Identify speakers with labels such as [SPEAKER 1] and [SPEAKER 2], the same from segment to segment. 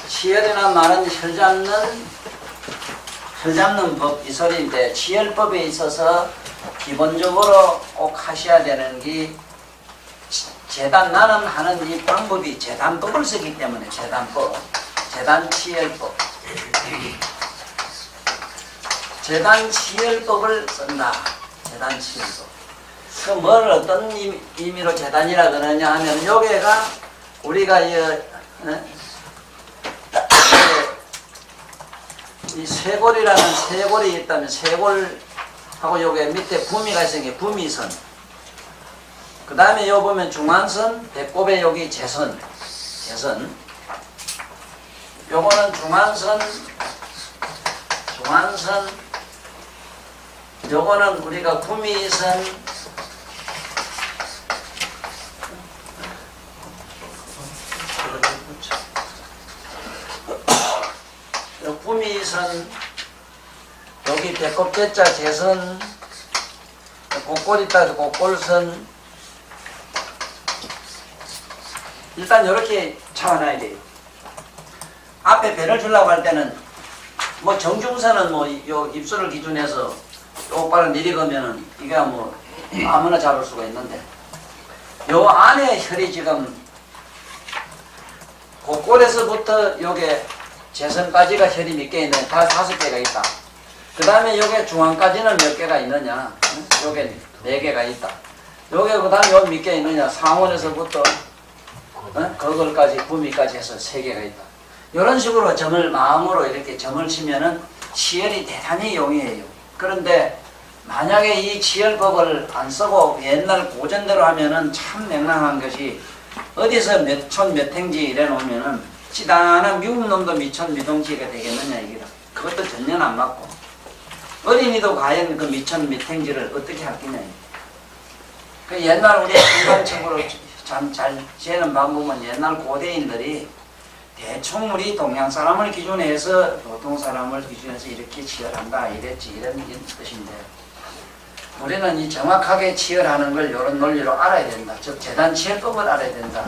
[SPEAKER 1] 치열이란 말은 혈 잡는 법 이 소리인데, 치열법에 있어서 기본적으로 꼭 하셔야 되는 게 재단, 나는 하는 이 방법이 재단법을 쓰기 때문에 재단법, 재단치열법, 재단치열법을 쓴다. 재단치열법. 그 뭘 어떤 의미로 재단이라 그러냐 하면, 요게가 우리가 이 쇄골이라는 쇄골이 있다면, 쇄골하고 요게 밑에 부미가 있으니까 부미선, 그 다음에 요 보면 중앙선, 배꼽에 여기 재선, 요거는 중앙선, 요거는 우리가 부미선, 부미선, 여기 배꼽 대자 재선, 곡골 있다 곡골선. 일단 이렇게 잡아놔야 돼요. 앞에 배를 주려고 할 때는 뭐 정중선은 뭐 요 입술을 기준해서 똑바로 내려가면은 이게 뭐 아무나 잡을 수가 있는데, 요 안에 혈이 지금 곡골에서부터 요게 재선까지가 혈이 몇 개 있느냐, 다 5개가 있다. 그 다음에 요게 중앙까지는 몇 개가 있느냐, 요게 4개가 있다. 요게 그 다음에 요 몇 개 있느냐, 상원에서부터 거걸까지, 부미까지 해서 3개가 있다. 이런 식으로 점을, 마음으로 이렇게 점을 치면은 치열이 대단히 용이해요. 그런데 만약에 이 치열법을 안 쓰고 옛날 고전대로 하면은 참 맹랑한 것이, 어디서 몇 촌 몇 행지 이래 놓으면은 지단한 미국 놈도 미촌 미동지가 되겠느냐 이게. 그것도 전혀 안 맞고, 어린이도 과연 그 미촌 미행지를 어떻게 할겠냐. 그 옛날 우리 건강책으로 참 잘 재는 방법은, 옛날 고대인들이 대충 우리 동양 사람을 기준해서 보통 사람을 기준해서 이렇게 치열한다 이랬지, 이런 뜻인데, 우리는 이 정확하게 치열하는 걸 이런 논리로 알아야 된다. 즉 재단치열법을 알아야 된다.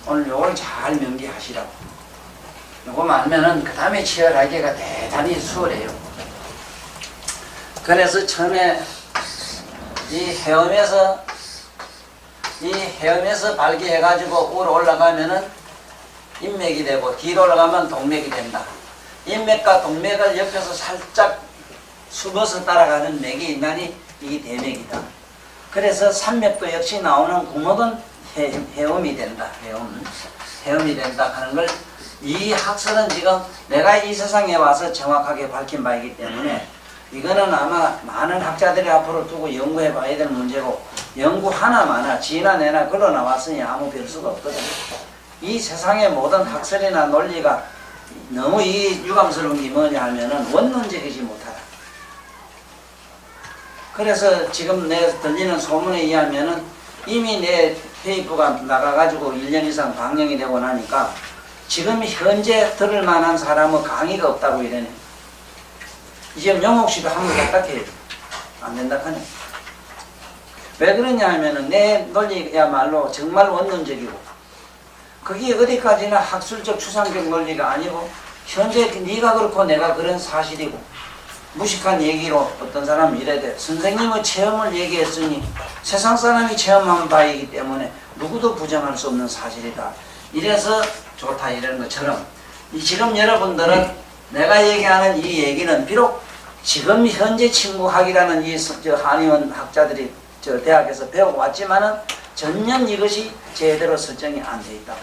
[SPEAKER 1] 오늘 요걸 잘 명기하시라고. 요거만 알면은 그 다음에 치열하기가 대단히 수월해요. 그래서 처음에 이 헤엄에서 발기해가지고 위로 올라가면은 인맥이 되고, 뒤로 올라가면 동맥이 된다. 인맥과 동맥을 옆에서 살짝 숨어서 따라가는 맥이 있나니 이게 대맥이다. 그래서 산맥도 역시 나오는 구멍은 헤엄이 된다. 헤엄이 된다 하는 걸, 이 학설은 지금 내가 이 세상에 와서 정확하게 밝힌 바이기 때문에, 이거는 아마 많은 학자들이 앞으로 두고 연구해 봐야 될 문제고, 연구 하나마나 지나 내나 걸어 나왔으니 아무 별수가 없거든. 이 세상의 모든 학설이나 논리가 너무 이 유감스러운 게 뭐냐 하면은 원론적이지 못하다. 그래서 지금 내 들리는 소문에 의하면은 이미 내 페이퍼가 나가가지고 1년 이상 방영이 되고 나니까 지금 현재 들을 만한 사람의 강의가 없다고 이러네. 이제 영옥 씨도 한번 딱딱해. 안 된다 하네. 왜 그러냐 하면은 내 논리야말로 정말 원론적이고, 그게 어디까지나 학술적 추상적 논리가 아니고, 현재 네가 그렇고 내가 그런 사실이고, 무식한 얘기로 어떤 사람이 이래야 돼. 선생님의 체험을 얘기했으니 세상 사람이 체험한 바이기 때문에 누구도 부정할 수 없는 사실이다. 이래서 좋다 이런 것처럼, 지금 여러분들은 내가 얘기하는 이 얘기는 비록 지금 현재 친구학이라는 이 한의원 학자들이 저 대학에서 배우고 왔지만은 전혀 이것이 제대로 설정이 안 돼 있다.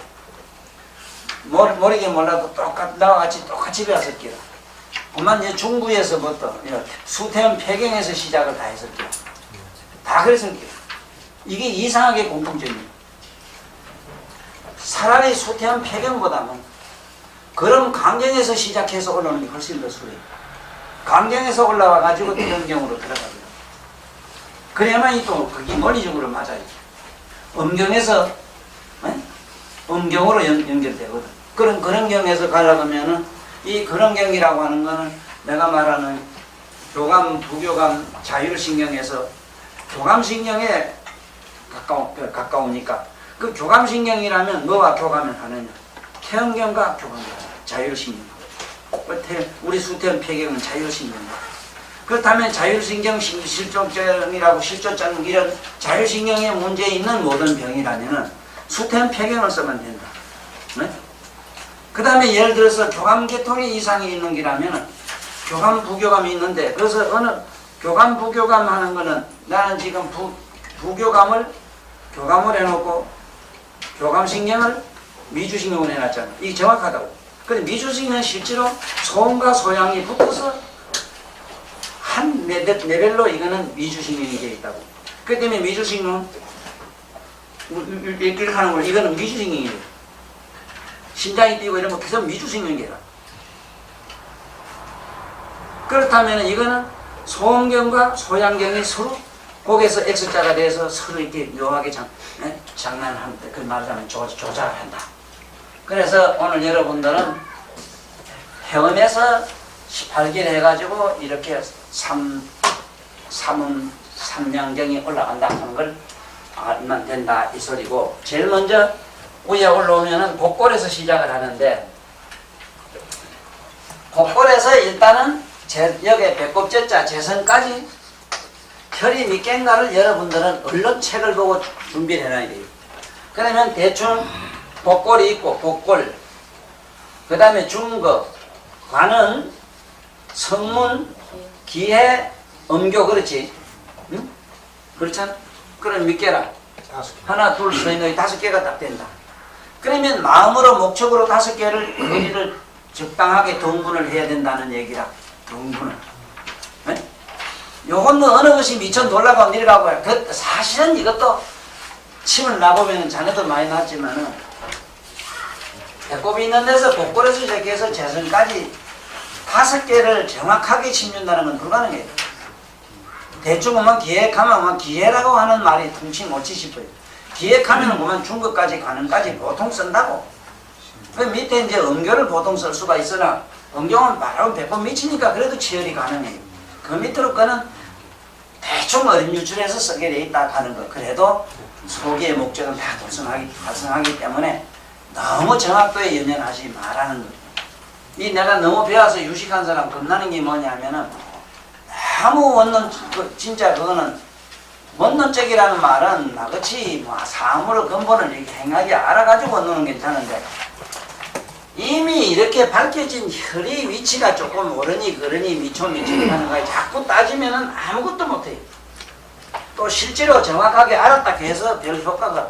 [SPEAKER 1] 모르긴 몰라도 나와 같이 똑같이 배웠을게요. 그만 중부에서부터 수태원 폐경에서 시작을 다 했을게요. 다 그랬을게요. 이게 이상하게 공통점이에요. 차라리 수태원 폐경보다는 그럼 강경에서 시작해서 올라오는 게 훨씬 더 수월해요. 강경에서 올라와 가지고 음경으로 들어가요. 그래야만이 또 그게 논리적으로 맞아요. 음경에서 음경으로 연결되거든. 그런 경에서 가려면 이 그런 경이라고 하는 거는 내가 말하는 교감, 부교감, 자율신경에서 교감신경에 가까우니까 그 교감신경이라면 뭐와 교감을 하느냐? 태음경과 교감경, 자율신경. 우리 수태음 폐경은 자율신경. 그렇다면 자율신경 실조증이라고 실조증 이런 자율신경에 문제 있는 모든 병이라면은 수태음 폐경을 쓰면 된다. 네? 그 다음에 예를 들어서 교감계통에 이상이 있는 게라면은 교감 부교감이 있는데 그래서 어느 교감 부교감 하는 거는 나는 지금 부교감을 교감을 해놓고 교감신경을 미주신경을 해놨잖아. 이게 정확하다고. 근데 미주신경은 실제로 소음과 소양이 붙어서 한 레벨로 이거는 미주신경이 되어 있다고. 그렇기 때문에 미주신경 이렇게 하는 걸 이거는 미주신경이에요. 심장이 뛰고 이런 거 계속 미주신경이라. 그렇다면 이거는 소음경과 소양경이 서로 거기에서 X자가 돼서 서로 이렇게 묘하게 장난하는 그 말하자면 조작한다. 그래서 오늘 여러분들은 해음에서 18길 해가지고 이렇게 삼양경이 올라간다 하는 걸 알면 된다 이 소리고, 제일 먼저 위에 올라오면은 곡골에서 시작을 하는데, 곡골에서 일단은 여기 배꼽제자 재선까지 혈이 몇 개인가를 여러분들은 얼른 책을 보고 준비를 해놔야 돼요. 그러면 대충 곡골이 있고 곡골, 그 다음에 중거, 관은, 성문, 기해, 음교, 그렇지? 응? 그렇잖아? 그럼 몇 개라? 하나, 둘, 셋, 넷, 5개가 딱 된다. 그러면 마음으로 목적으로 5개를 거리를 적당하게 동분을 해야 된다는 얘기라. 동분을. 네? 요건 뭐 어느 것이 미쳐 놀라고 내려가고 해. 사실은 이것도 침을 놔보면 자네도 많이 났지만은 배꼽이 있는 데서 곡골에서 시작해서 재선까지 5개를 정확하게 침준다는 건 불가능해요. 대충 기획하면 기회라고 하는 말이 퉁치 못치 싶어요. 기획하면 보면 중국까지 가는까지 보통 쓴다고. 그 밑에 이제 음교를 보통 쓸 수가 있으나 음교는 바로 배꼽 미치니까 그래도 치열이 가능해요. 그 밑으로 거는 대충 어린 유출해서 쓰게 돼 있다 하는 거. 그래도 소기의 목적은 다 달성하기 때문에 너무 정확도에 연연하지 말라는 거. 내가 너무 배워서 유식한 사람 겁나는 게 뭐냐면은 아무 원론, 진짜 그거는 원론적이라는 말은 나같이 사물의 근본을 이렇게 행하게 알아가지고 원론은 괜찮은데, 이미 이렇게 밝혀진 혈의 위치가 조금 오르니 그러니 미치니 하는 거에 자꾸 따지면은 아무것도 못해요. 또 실제로 정확하게 알았다 해서 별 효과가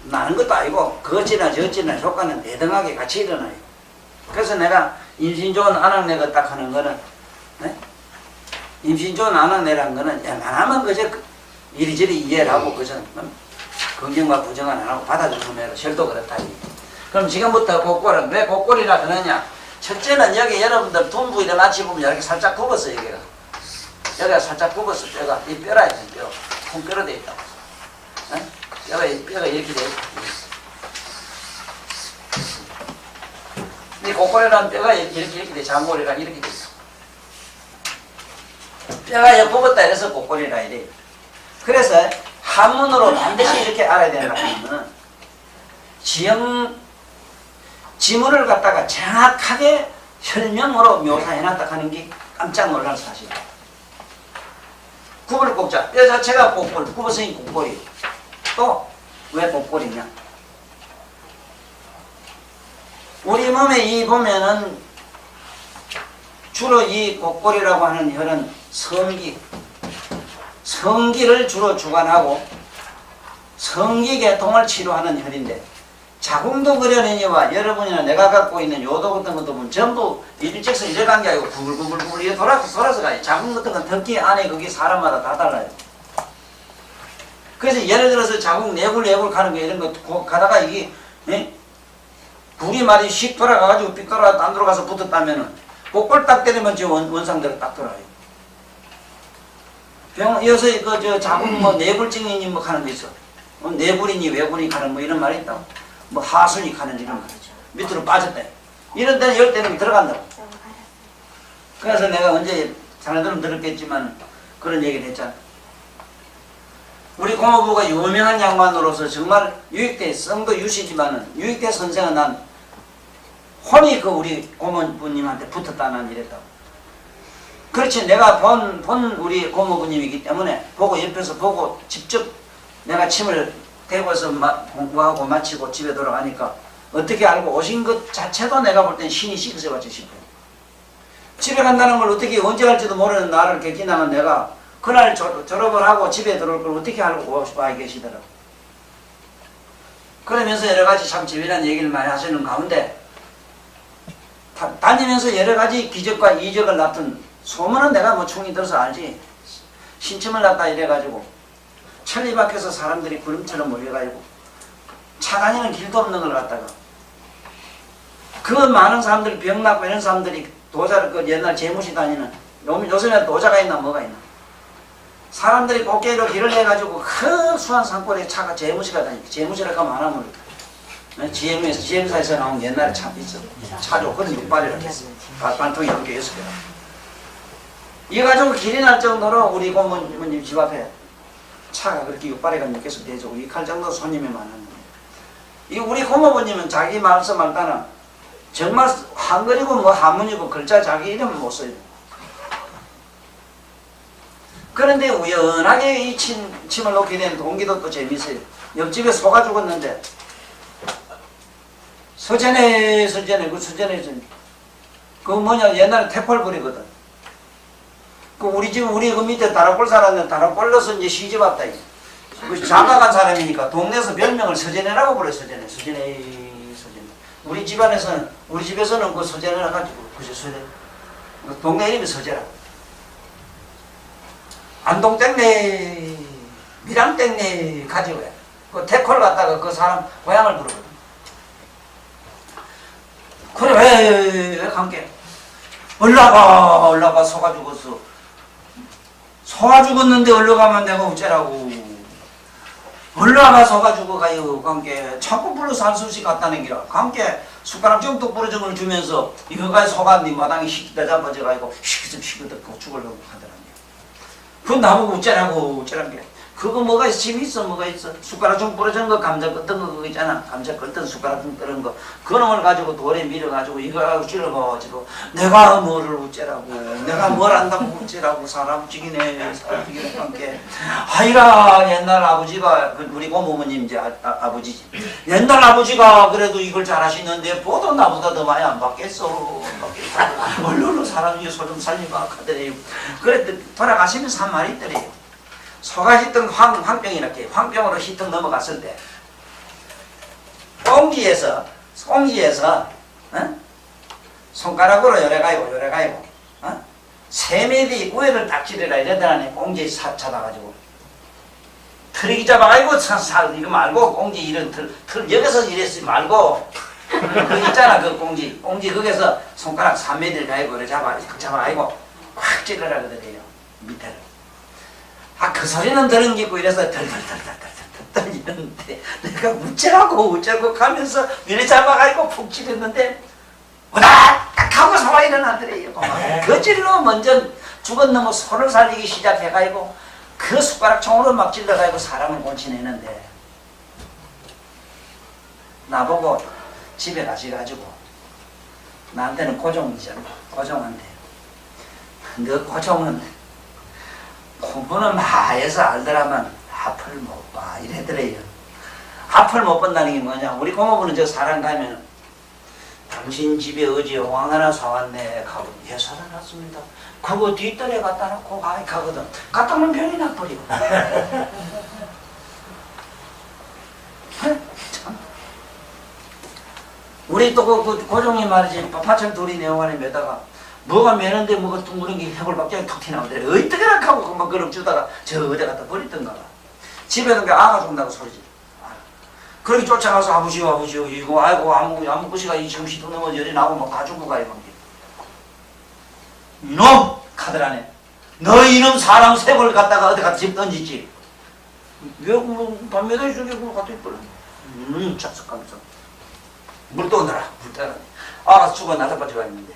[SPEAKER 1] 나는 것도 아니고 그어찌나 저어찌나 효과는 대등하게 같이 일어나요. 그래서 내가 임신 좋은 아낙내가 딱 하는 거는, 네? 임신 좋은 아낙내라는 거는 웬만하면 그저 이리저리 이해를 하고 그저 긍정과 부정은 안 하고 받아주는 거면 혈도 그렇다. 그럼 지금부터 곡골은 왜 곡골이라 그러냐? 첫째는 여기 여러분들 둔부위를 마치 보면 이렇게 살짝 굽었어. 여기가 살짝 굽었어. 뼈가 이 뼈라 있는 뼈, 통뼈로 되어 있다. 네? 뼈가 이렇게 되어 있다. 이 곡골이라는 뼈가 이렇게 돼. 장골이랑 이렇게 돼 있어. 뼈가 여기 굽었다 이래서 곡골이라 이래. 그래서 한문으로 반드시 이렇게 알아야 된다 하면은 지문을 갖다가 정확하게 혈명으로 묘사해놨다 하는 게 깜짝 놀랄 사실이야. 굽을 꼽자. 뼈 자체가 곡골, 굽어서인 곡골이. 또 왜 곡골이냐? 우리 몸에 이 보면은 주로 이 곡골이라고 하는 혈은 성기를 주로 주관하고 성기계통을 치료하는 혈인데, 자궁도 그려내니와 여러분이나 내가 갖고 있는 요도 같은 것도 보면 전부 일직선 이래 간 게 아니고 구불구불구불 이래 돌아서 가요. 자궁 같은 건 특히 안에 그게 사람마다 다 달라요. 그래서 예를 들어서 자궁 내골 가는 거 이런 거 가다가 이게 불이 말이 씩 돌아가가지고 삑 돌아가 안 들어가서 붙었다면은 곡골 딱 때리면 지금 원상대로 딱 돌아요. 여기서 저 자궁 내불증이니 하는 거 있어. 내불이니 외불이 가는 이런 말이 있다고. 하순이 가는 이런 말. 밑으로 빠졌다. 이런 데는 열 때는 들어간다고. 그래서 내가 언제 자네들은 들었겠지만 그런 얘기를 했잖아. 우리 고모부가 유명한 양반으로서 정말 유익대 성도 유시지만은 유익대 선생은 난 혼이 그 우리 고모부님한테 붙었다는 이랬다고. 그렇지. 내가 본 우리 고모부님이기 때문에 보고 옆에서 보고 직접 내가 침을 대고서 공부하고 마치고 집에 돌아가니까 어떻게 알고 오신 것 자체도 내가 볼 땐 신이 씻어서 왔지 싶어요. 집에 간다는 걸 어떻게 언제 갈지도 모르는 나를 이렇게 지나간 내가 그날 졸업을 하고 집에 들어올 걸 어떻게 알고 와 계시더라고. 그러면서 여러 가지 참 재미난 얘기를 많이 하시는 가운데 다니면서 여러 가지 기적과 이적을 나쁜 소문은 내가 뭐 충이 들어서 알지. 신침을 났다 이래가지고 천리 밖에서 사람들이 구름처럼 몰려가지고 차 다니는 길도 없는 걸 갖다가 그 많은 사람들이 병났고 이런 사람들이 도자를 그 옛날 재무시 다니는 요즘에 도자가 있나 뭐가 있나 사람들이 꽃게로 길을 내가지고 그 수한 산골에 차가 재무시가 다니고 재무시라고 하면 안 하면 GM사에서 나온 옛날에 차 있어. 차죠. 그건 6발이라고 했어. 반통이 6개 6개라. 이 가지고 길이 날 정도로 우리 고모님 집 앞에 차가 그렇게 6발이가 6개씩 대주고 이 칼 정도 손님이 많았는데 이 우리 고모부님은 자기 말씀 할 때는 정말 한글이고 뭐 한문이고 글자 자기 이름을 못 써요. 그런데 우연하게 이 침을 놓게 된 동기도 또 재밌어요. 옆집에 소가 죽었는데 서전에 그 뭐냐 옛날에 태폴불이거든. 그 우리 집 우리 그 밑에 다락골 살았는데 다락골로서 이제 시집 왔다. 그 장가간 사람이니까 동네에서 별명을 서전이라고 불러요. 서전에. 우리 집안에서는 우리 집에서는 그 서전을 해가지고 그저 서전. 동네 이름이 서재라. 안동땡네, 밀양땡네 가지고 해. 그 태콜 갔다가 그 사람 고향을 부르거든. 그래 왜 관계? 올라가 소가 죽었어. 소가 죽었는데 올라가면 내가 어째라고. 올라가 소가 죽어가요 관계. 자꾸 불러서 한 수씩 갖다는 기라. 관계 숟가락 정도 부러정을 주면서 이거가 소가 네 마당에 시키다 잡아져가지고 시키듯 죽으려고 하더라. 그건 나보고 어쩌라고 게 그거 뭐가 있어? 짐이 있어? 뭐가 있어? 숟가락 좀 부러진 거 감자 끄던 거 그거 있잖아. 감자 끄던 숟가락 좀 끄는 거 그놈을 가지고 돌에 밀어가지고 이거 찔러가지고 내가 뭐를 어쩌라고 내가 뭘 안다고 어쩌라고 사람 죽이네 함께 하이라 옛날 아버지가 우리 고모님 이제 아버지지 옛날 아버지가 그래도 이걸 잘하시는데 보도 나보다 더 많이 안 받겠어 얼른 사람 소 좀 살리마 하더래요. 그래 돌아가시면서 한 말이 있더래요. 소가 히통 황병이 이렇게 황병으로 히통 넘어갔을 때 꽁지에서 어? 손가락으로 요래가지고 어? 세메디 우회를 딱 찌르라 이러더라네. 꽁지 잡아가지고 틀이 잡아가지고 이거 말고 꽁지 이런 틀 여기서 이랬지 말고 그 있잖아 그 꽁지 거기서 손가락 3m를 가지고 잡아가지고 확 찌르라 그러더래요. 밑에를. 그 소리는 들은 게 있고 이래서 덜덜덜 이러는데 내가 우째라고 가면서 위를 잡아가지고 푹 찌렸는데 와닥 하고 소가 일어나더래요. 그 찔로 먼저 죽은 놈의 손을 살리기 시작해가지고 그 숟가락총으로 막 찔러가지고 사람을 곤치내는데 나보고 집에 가셔가지고 나한테는 고종이잖아. 고종한테 너 고종은 공부는 마에서 알더라면 앞을 못 봐 이래더래요. 앞을 못 본다는 게 뭐냐. 우리 고모부는 저 사람 가면 당신 집에 어제 왕 하나 사왔네 가고 예 사다놨습니다. 그거 뒷뜰에 갖다 놓고 가거든. 갖다 놓으면 병이 나버려. 참. 우리 또 그 고종이 말이지 파천 둘이 내용안에 매다가 뭐가 매는데 뭐가 둥그런 게 해골박장이 툭 튀나오더래. 어이떡이라 하고 그만 그럼 주다가 저 어디 갖다 버리던가 봐. 집에 있는 게 아가 죽는다고 소리지. 그렇게 쫓아가서 아버지요 이거 아이고 아무 것이가 이 정신도 넘어 열이 나고 막 다 죽고 가요. 이놈 카드라네. 너 이놈 사람 세골 갖다가 어디 갖다 집 던지지. 왜 밤에도 저기 그거 갖다 있더라. 자석하면서 물 떠오더라. 물 떠라. 아가 죽어 나서 빠져가 있는데.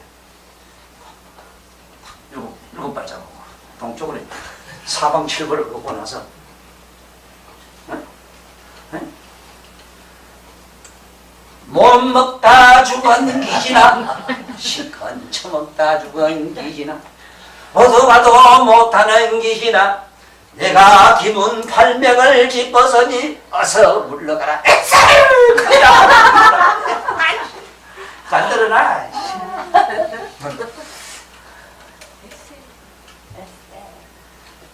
[SPEAKER 1] 일곱 발자국 동쪽으로 사방칠거를 걷고 나서 못 먹다 죽은 기지나 실컷 처먹다 죽은 기지나 어서 봐도 못하는 기지나 내가 기문 팔명을 짚어서니 어서 물러가라. 엑셀! 간들어라.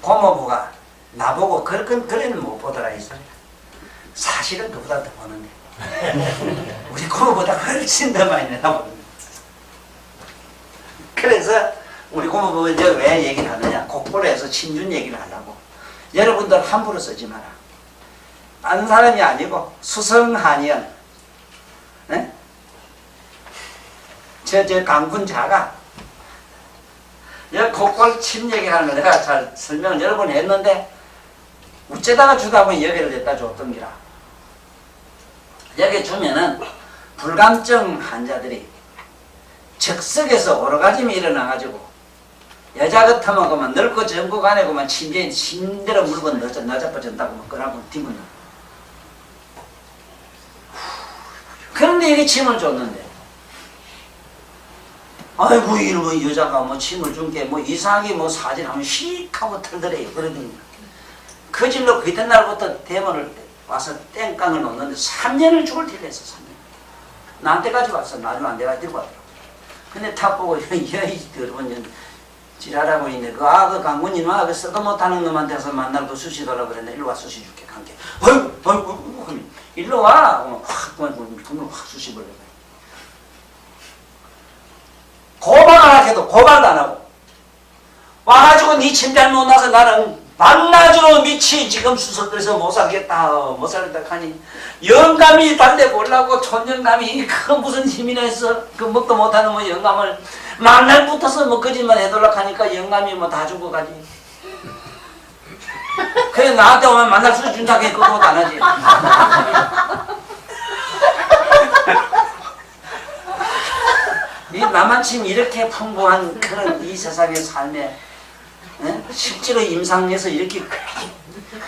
[SPEAKER 1] 고모부가 나보고 그런 그래는 못 보더라 이 소리야. 사실은 그보다 더 보는데 우리 고모보다 훨씬 더 많이 내다보는. 그래서 우리 고모부가 이제 왜 얘기를 하느냐, 곡보로 해서 친준 얘기를 하려고. 여러분들 함부로 쓰지 마라. 아는 사람이 아니고 수성한의원 저 강군자가 곡볼 침 얘기하는 걸 내가 잘 설명을 여러 번 했는데 우째다가 주다 보니 여기를 냈다 줬던 기라. 여기 주면은 불감증 환자들이 적석에서 오르가즘이 일어나가지고 여자 같으면 그만 늙고 전국 안에 그만 침대로 물건 넣어버진다고 뭐 그러고 뒤문나. 그런데 이게 침을 줬는데 아이고 이놈의 여자가 뭐 침을 준 게 뭐 이상하게 뭐 사진하면 씩 하고 털더래요. 그러더니 그 집로 그 이튿날부터 대문을 와서 땡깡을 놓는데 3년을 죽을 딜했어. 3년. 나한테까지 왔어. 나중에 안 돼가 들고 왔더라고. 근데 탁 보고 여이 여러분 지랄하고 있네. 그 강군이 그 썩어 못하는 놈한테서 만나고 수시더라고 그랬네. 일로 와 수시 줄게. 관계. 어이구 일로 와. 그러면 확 수시버려. 고발을 해도 고발도 안 하고 와가지고 네 침대를 못 나서 나는 밤낮으로 미치 지금 수석들에서 못 살겠다 하니 영감이 단대 보려고 촌영감이 그 무슨 힘이나 했어. 그 먹도 못하는 뭐 영감을 만날 붙어서 뭐 거짓말 해달라고 하니까 영감이 뭐 다 죽어가지. 그래 나한테 오면 만날 수 준다고 해. 그것도 안 하지. 이 남한침 이렇게 풍부한 그런 이 세상의 삶에 실제로 임상에서 이렇게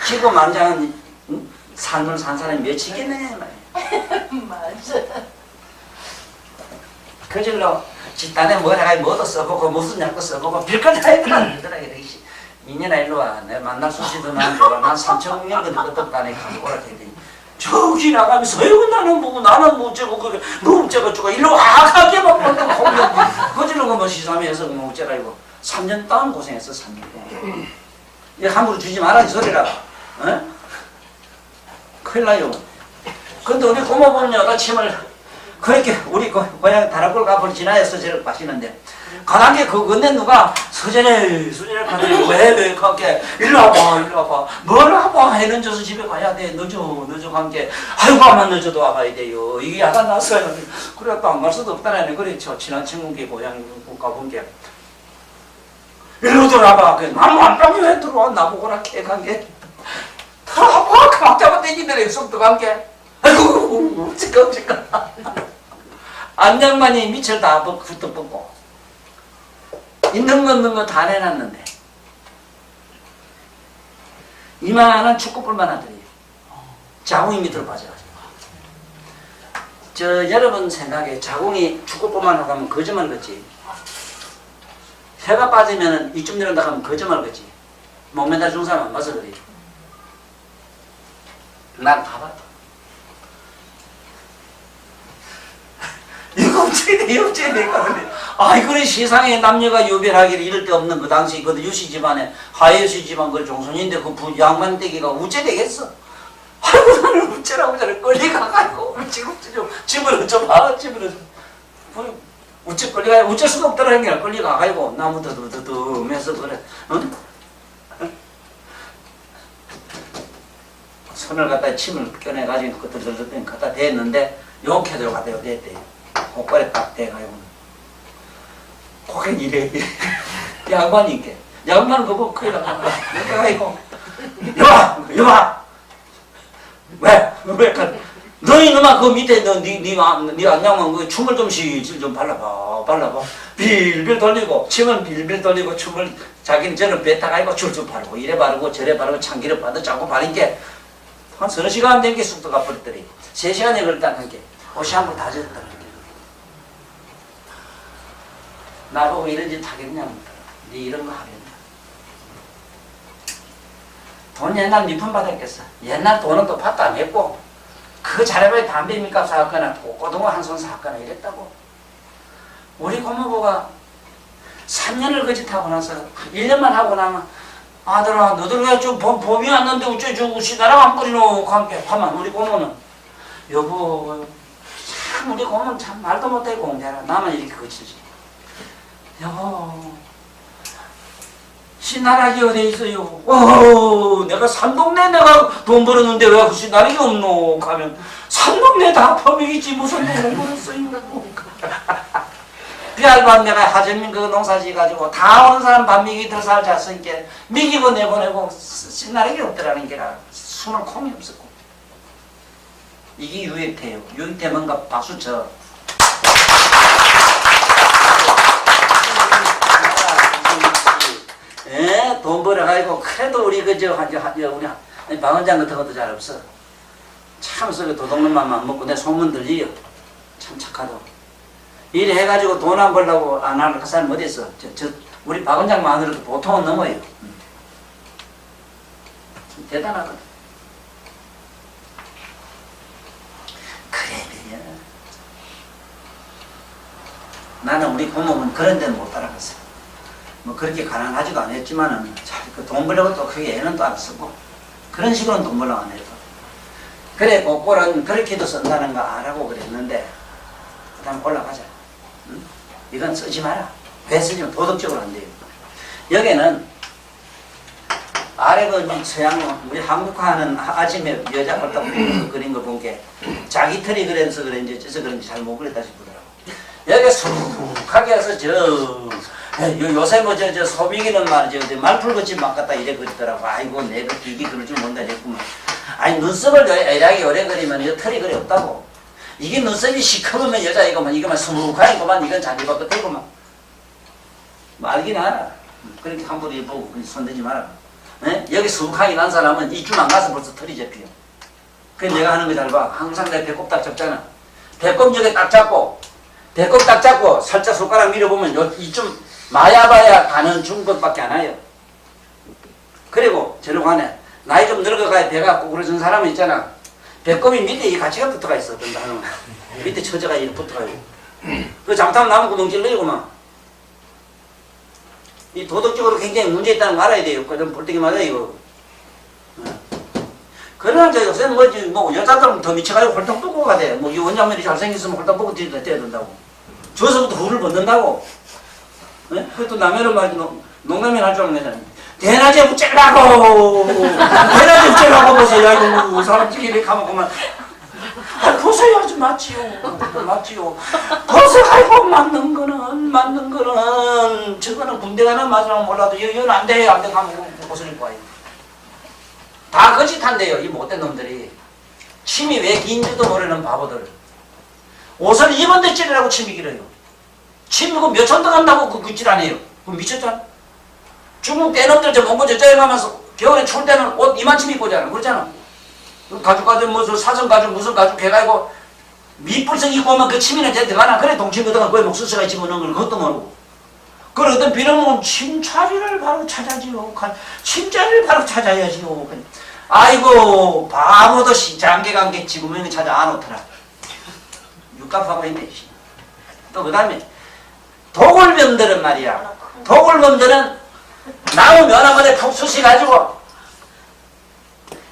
[SPEAKER 1] 기고만장한 삶을 산 사람이 몇이겠네 말이야.
[SPEAKER 2] 맞아.
[SPEAKER 1] 그질로 집단에 뭐 해가 뭐도 써보고 무슨 약도 써보고 별걸 다 했더라. 이년아 일로 와. 내가 만날 수시도 난 좋아. 난 3,000년 그것도 안에 가고 오라 했더니 저기 나가면서 아이고 나는 뭐 나는 뭐 어쩌고 그래 뭐 어쩌고 저쩌고 일로 와 가게 막 공격 거질러 뭐 시사면서 뭐 어쩌라 이거 3년 동안 고생했어. 3년 동안 이거 함부로 주지 마라 이 소리라. 큰일 나요. 근데 우리 고모부는 여자 침을 그렇게 우리 고향 다락골 가볼 지나서 저를 마시는데 가난게 그건데 누가 서전에 가더니 왜 그렇게 일로 와봐 뭘 와봐 해는 줘서 집에 가야 돼. 늦어 관계 아이고 아마 늦어도 와봐야 돼요. 이게 야단 났어요. 그래 또 안 갈 수도 없다네. 그래 저 친한 친구께 고향 가본 게 일로 들어와봐. 나무 안방에 왜 들어와 나보고라 개간게 들어와봐 막 잡아 땡기더래. 쏙 들어간 게 아이고 찌끔찌끔 안양만이 밑을 다 붙어 뽑고 있는 거 없는 거 다 내놨는데 이만한 축구볼만 하더니 자궁이 밑으로 빠져가지고 저 여러분 생각에 자궁이 축구볼만 하면 거짓말 같지. 해가 빠지면 이쯤 내려온다 하면 거짓말 같지. 못 맨날 준 사람 안 봐서 그래. 난 봐봤다. 이거 어떻게 돼? 어떻게 될까? 근데 그래 세상에 남녀가 유별하기를 이럴 데 없는 그 당시 그 유씨 집안에 하예씨 집안 그 종손인데 그 양반떼기가 우째 되겠어? 아이고 나는 우째라고 저를 끌리가가지고 집을 어쩌봐 집을 우째 끌리가 우째 수가 없더라 형이라 끌리가가지고 나무 더듬면서 그래 응? 손을 갖다 침을 껴내가지고 그들들들 갖다 댔는데 용케 들어가대요. 댔대. 옷걸이 딱 대가지고 고개 이래 양반이게 양반은 그거 큰일 나가 내가이고 여봐 왜 너희 놈아 그 밑에 네 안양만 그 춤을 좀 실실 좀 발라봐 빌빌 돌리고 침은 빌빌 돌리고 춤을 자기는 저는 뱉어가지고 줄줄 바르고 이래 바르고 저래 바르고 참기름 받아 자꾸 바른 게 한 서너 시간 된 게 쑥 들어가 버렸더니 3시간에 걸렸다는 게 옷이 한번 다 젖었다는 게 나보고 이런 짓 하겠냐 묻더라. 네 이런 거 하겠냐. 돈 옛날 몇 푼 받았겠어. 옛날 돈은 또 밭도 안 했고 그 잘해봐야 담배 밑값 사왔거나 고등어 한 손 사왔거나 이랬다고. 우리 고모부가 3년을 그 짓 하고 나서 1년만 하고 나면 아들아 너들 왜 좀 봄이 왔는데 어째 저 우시나라가 안 끓이노 함께 하면 우리 고모는 여보 참 우리 고모는 참 말도 못하게 공부해라. 나만 이렇게 거치지. 여보 신나락이 어디 있어요? 내가 산동네 내가 돈 벌었는데 왜 신나락이 없노? 하면 산동네 다 퍼먹이지 무슨 돈을 벌었어 인간고. 비알반 내가 하전민 그 농사 지어가지고 다 오는 사람 밥 미기 더 살 잤으니까 미기고 내보내고 신나락이 없더라는 게라. 수는 콩이 없었고. 이게 유익태요. 유익태면 가 박수 쳐. 예, 돈 벌어가지고 그래도 우리 그저 우리 방원장 같은 것도 잘 없어. 참 그 도둑놈만 먹고 내 소문 들리요. 참 착하다. 일 해가지고 돈 안 벌려고 안 하는 그 사람 어디 있어? 우리 박원장만으로도 보통은 넘어요. 대단하거든. 그래. 나는 우리 고모는 그런 데는 못 따라갔어. 뭐 그렇게 가난하지도 않았지만은 그 돈 벌려고 또 그게 애는 또 안 쓰고 그런 식으로는 돈 벌려고 안 해도 그래 꼭꼴은 그렇게도 쓴다는 거 알아고 그랬는데 그 다음 올라가자. 응? 이건 쓰지 마라. 왜 쓰지만 도덕적으로 안 돼요. 여기는 아래 그 서양 우리 한국화하는 아침에 여자 갖다 그린 거 본 게 자기 털이 그래서 그런지 쪄서 그런지 잘 못 그렸다 싶더라고. 여기 수북하게 해서 요새 뭐 저 소비기는 말이죠. 말풀같이 막 갖다 이래 그리더라고. 아이고 내가 기기 그럴 줄 몰라 했구만. 아니 눈썹을 애라게 오래 그리면 이 털이 그리 없다고. 이게 눈썹이 시커먼면 여자 이거만 수북하게만 이건 자기가 끝이고만. 뭐 알긴 알아. 그렇게 함부로 보고 손대지 마라. 네? 여기 수북하게 난 사람은 이쯤 안 가서 벌써 털이 잡혀요. 그래서 내가 하는 거 잘 봐. 항상 내 배꼽 딱 잡잖아. 배꼽 여기 딱 잡고 배꼽 딱 잡고 살짝 손가락 밀어보면 이쯤 마야바야 가는 중국밖에 안 와요. 그리고 저러고 하네. 나이 좀 늙어가야 배가 꼬꾸러진 사람은 있잖아. 배꼽이 밑에 이 가치가 붙어가 있어. 밑에 처져가 이렇게 붙어가지고. 그 잘못하면 나무 구덩 찔러이고만. 이 도덕적으로 굉장히 문제 있다는 거 알아야 돼요. 그럼 볼때기 맞아 이거. 그러나 요새는 뭐 여자들은 더 미쳐가지고 홀딱 뽀뽀가 돼. 뭐 이 원장면이 잘생겼으면 홀딱 뽀뽀 뛰어야 된다고. 저서부터 후를 벗는다고. 네? 그것도 남해는 말이지 농담이 할 줄 알았네. 대낮에 붙자라고. 대낮에 붙자라고 보세요. 아이고 사람 찌개를 가먹고만. 보세요 아주 맞지요. 보세요. 아이고 맞는 거는 저거는 군대 가나 맞으면 몰라도 이건 안 돼. 가면 옷을 입고 와요. 다 거짓한대요. 이 못된 놈들이. 침이 왜 긴지도 모르는 바보들. 옷을 입은데 찌르라고 침이 길어요. 침이고 몇 천도 간다고 그 굿질 안 해요. 그럼 미쳤잖아. 중국 대놈들 저 몽고 저쪽에 가면서 겨울에 추울 때는 옷 이만침 입고 오잖아. 그렇잖아. 가죽 무슨 사슴 가죽 무슨 가죽 해가지고 밑불성 입고 오면 그 침이는 쟤 들어가나. 그래 동치거든 거의 목수수가 집어넣은 걸 그것도 모르고. 그걸 어떤 비nom은 침자리를 바로 찾아지요. 침자리를 바로 찾아야지요. 아이고 바보듯이 장계관계 지구명이 찾아 안 오더라. 육갑하고 있네. 또 그 다음에 도굴범들은 말이야. 도굴범들은 나무 면화물에 푹 쑤셔가지고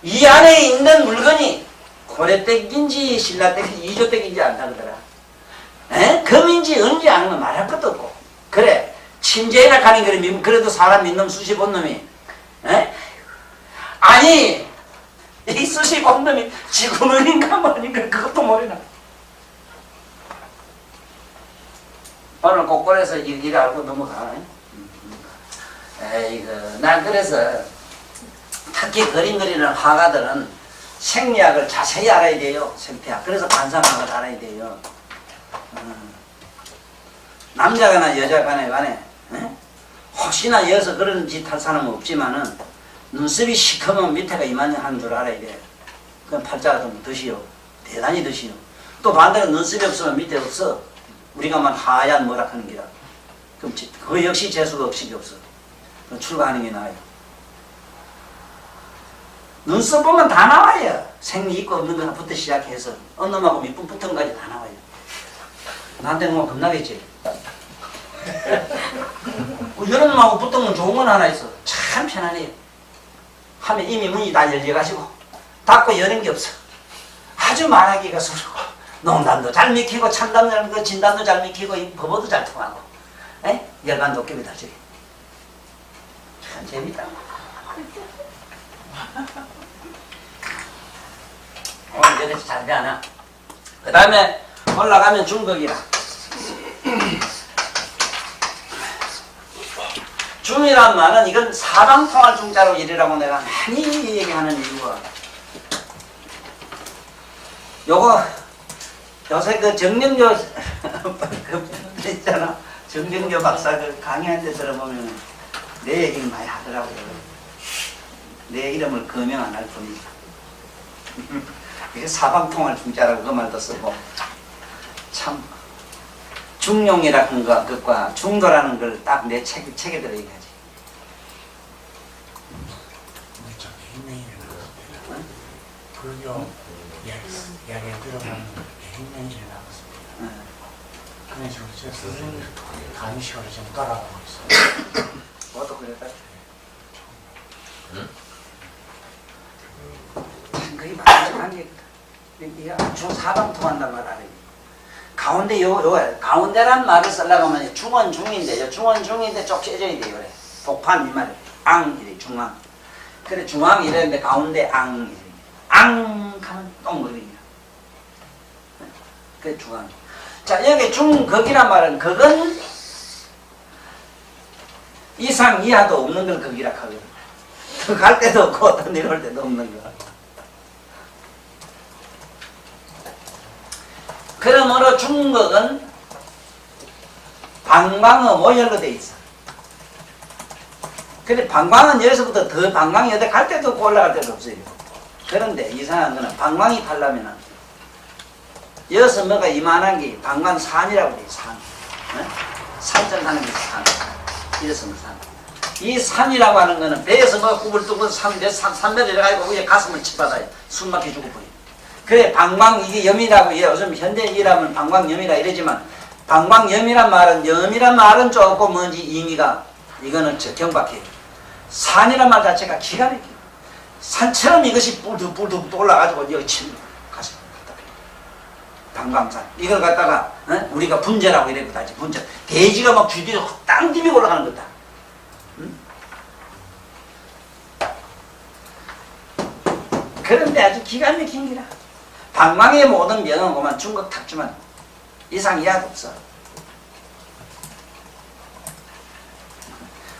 [SPEAKER 1] 이 안에 있는 물건이 고래떼기인지 신라떼기인지 이조떼기인지 안다 그러더라. 에? 금인지 은지 아는 건 말할 것도 없고. 그래 침제나 가는 거를 그래도 사람 믿는 수시 본 놈이 에? 아니 이 수시 본 놈이 지구멍인가 뭐니까 그것도 모르나. 오늘 곳곳에서 일 알고 넘어가. 에이그, 난 그래서 특히 그림 그리는 화가들은 생리학을 자세히 알아야 돼요. 생태학. 그래서 반사학을 알아야 돼요. 남자가나 여자가나 간에 혹시나 여서 그런 짓 할 사람은 없지만은 눈썹이 시커먼 밑에가 이만한 줄 알아야 돼. 그건 팔자가 좀 드시오. 대단히 드시오. 또 반대로 눈썹이 없으면 밑에 없어. 우리가 말 하얀 뭐라 하는 기라. 그럼 그 역시 재수가 없이 없어. 출가하는 게 나와요. 눈썹 보면 다 나와요. 생리 있고 없는 거부터 시작해서 언놈하고 밑분 붙은 것까지 다 나와요. 나한테 뭐 겁나겠지. 여러 놈하고 붙은 건 좋은 건 하나 있어. 참 편안해요. 하면 이미 문이 다 열려가지고 닫고 여는 게 없어. 아주 말하기가 수월하고 농담도 잘 믿기고 참담도 진담도 잘 믿기고 법어도 잘 통하고 열반 도깨비 다지. 참 재밌다. 오늘 이렇게 잘 되나? 그 다음에 올라가면 중극이라. 중이란 말은 이건 사방통할 중자로 일이라고 내가 많이 얘기하는 이유가 요거 요새 그 정명교 그 있잖아. 정명교 박사 그 강의한 데 들어보면 내 얘기를 많이 하더라고요. 내 이름을 거명 안 할 뿐이지. 이게 사방통할 중자라고 그 말도 쓰고 참 중용이라는 것과 중도라는 걸 딱 내 책에 들어 얘기하지.
[SPEAKER 2] 불교 이야기에 들어가는 행명이 나왔습니다. 그런 식으로 제가 선생님 강의식으로 지금 따라가고 있어요.
[SPEAKER 1] 뭐도 그랬다. 그게 맞는 관계거든. 네가 중사방통한단 말 알아요. 가운데 가운데란 말을 쓰려고 하면 중원 중인데 중원 중인데 쪽 째져야 돼요. 그래. 복판 이 말이에요. 앙 이래 중앙. 그래 중앙 이랬는데 가운데 앙 이래. 앙 하면 동그리냐. 그게 중앙. 자 여기 중극이란 말은 극은 이상 이하도 없는 걸 극이라 하거든. 더 갈 때도 없고 더 내려올 때도 없는 거. 그러므로 중극은 방광의 모혈로 돼 있어. 근데 방광은 여기서부터 더 방광이 어디 갈 때도 없고 올라갈 때도 없어요. 그런데 이상한 거는 방광이 타려면은 여기서 뭐가 이만한 게 방광산이라고 돼. 산. 산점 하는 게 산. 이래서는 산. 이 산이라고 하는 거는 배에서 뭐가 꾸불꾸불 산몇 내려가고 위에 가슴을 치받아요. 숨 막혀 죽어 버려. 그래 방광 이게 염이라고 요즘 현대 일하면 방광염이라 이러지만 방광염이란 말은 조금 뭔지 의미가 이거는 경박해요. 산이란 말 자체가 기가 막혀요. 산처럼 이것이 뿔뚝 올라가지고 여기 침 가슴 방광산 이걸 갖다가 우리가 분재라고 이래거든. 하지 분재 돼지가 막 뒤뒤로 땅 디미 올라가는 거다. 응? 그런데 아주 기가 막힌 기라. 방광의 모든 병은 그만 중극 탁주만 이상 이하도 없어.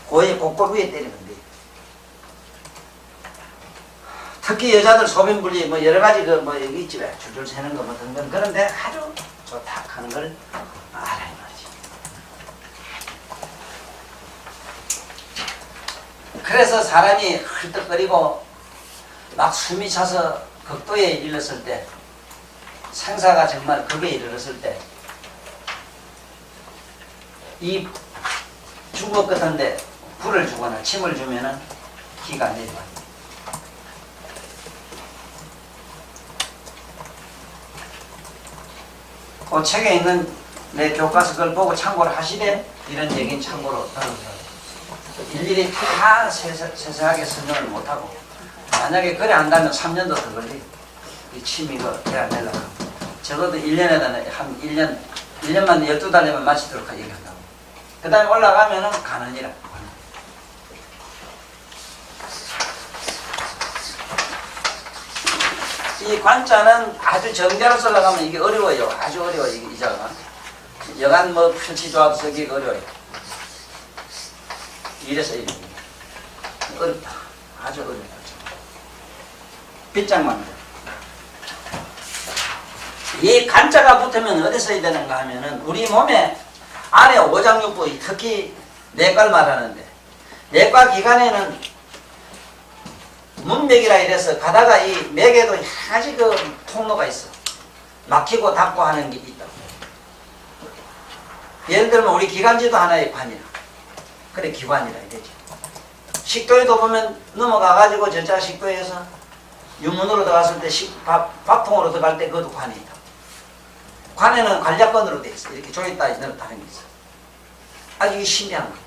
[SPEAKER 1] 고의 곳곳 위에 때리면 돼. 특히 여자들 소변분리 뭐 여러 가지 뭐 여기 있지 왜 줄줄 새는 거 뭐 등등 그런데 아주 좋다 하는 걸 알아야 말이지. 그래서 사람이 헐떡거리고 막 숨이 차서 극도에 이르렀을 때 생사가 정말 극에 이르렀을 때 이 중국 같은데 불을 주거나 침을 주면은 기가 안 내려와요. 그 책에 있는 내 교과서 그걸 보고 참고를 하시되 이런 얘기는 참고로 들어보세요. 일일이 다 세세하게 설명을 못하고 만약에 그래 한다면 3년도 더 걸려. 이 침이 대안 내려고 적어도 1년에다 한 1년만 12달에만 마치도록 얘기한다고. 그 다음에 올라가면은 가는이라. 이 관자는 아주 정자로 써나가면 이게 어려워요. 아주 어려워, 이 자가. 여간 뭐 편치 좋아도 쓰기가 어려워요. 이래서 이게 어렵다. 아주 어렵다. 빗장만. 이 간자가 붙으면 어디 써야 되는가 하면은 우리 몸에 안에 오장육부, 특히 내과를 말하는데 내과 기관에는 문맥이라 이래서 가다가 이 맥에도 아주 그 통로가 있어. 막히고 닫고 하는 게 있다. 예를 들면 우리 기관지도 하나의 관이라. 그래 기관이라 이되지. 식도에도 보면 넘어가가지고 저자 식도에서 유문으로 들어갔을 때 밥통으로 들어갈 때 그것도 관이다. 관에는 관략건으로 돼 있어. 이렇게 조였다 넣었다는 게 있어. 아주 이게 신기한 거야.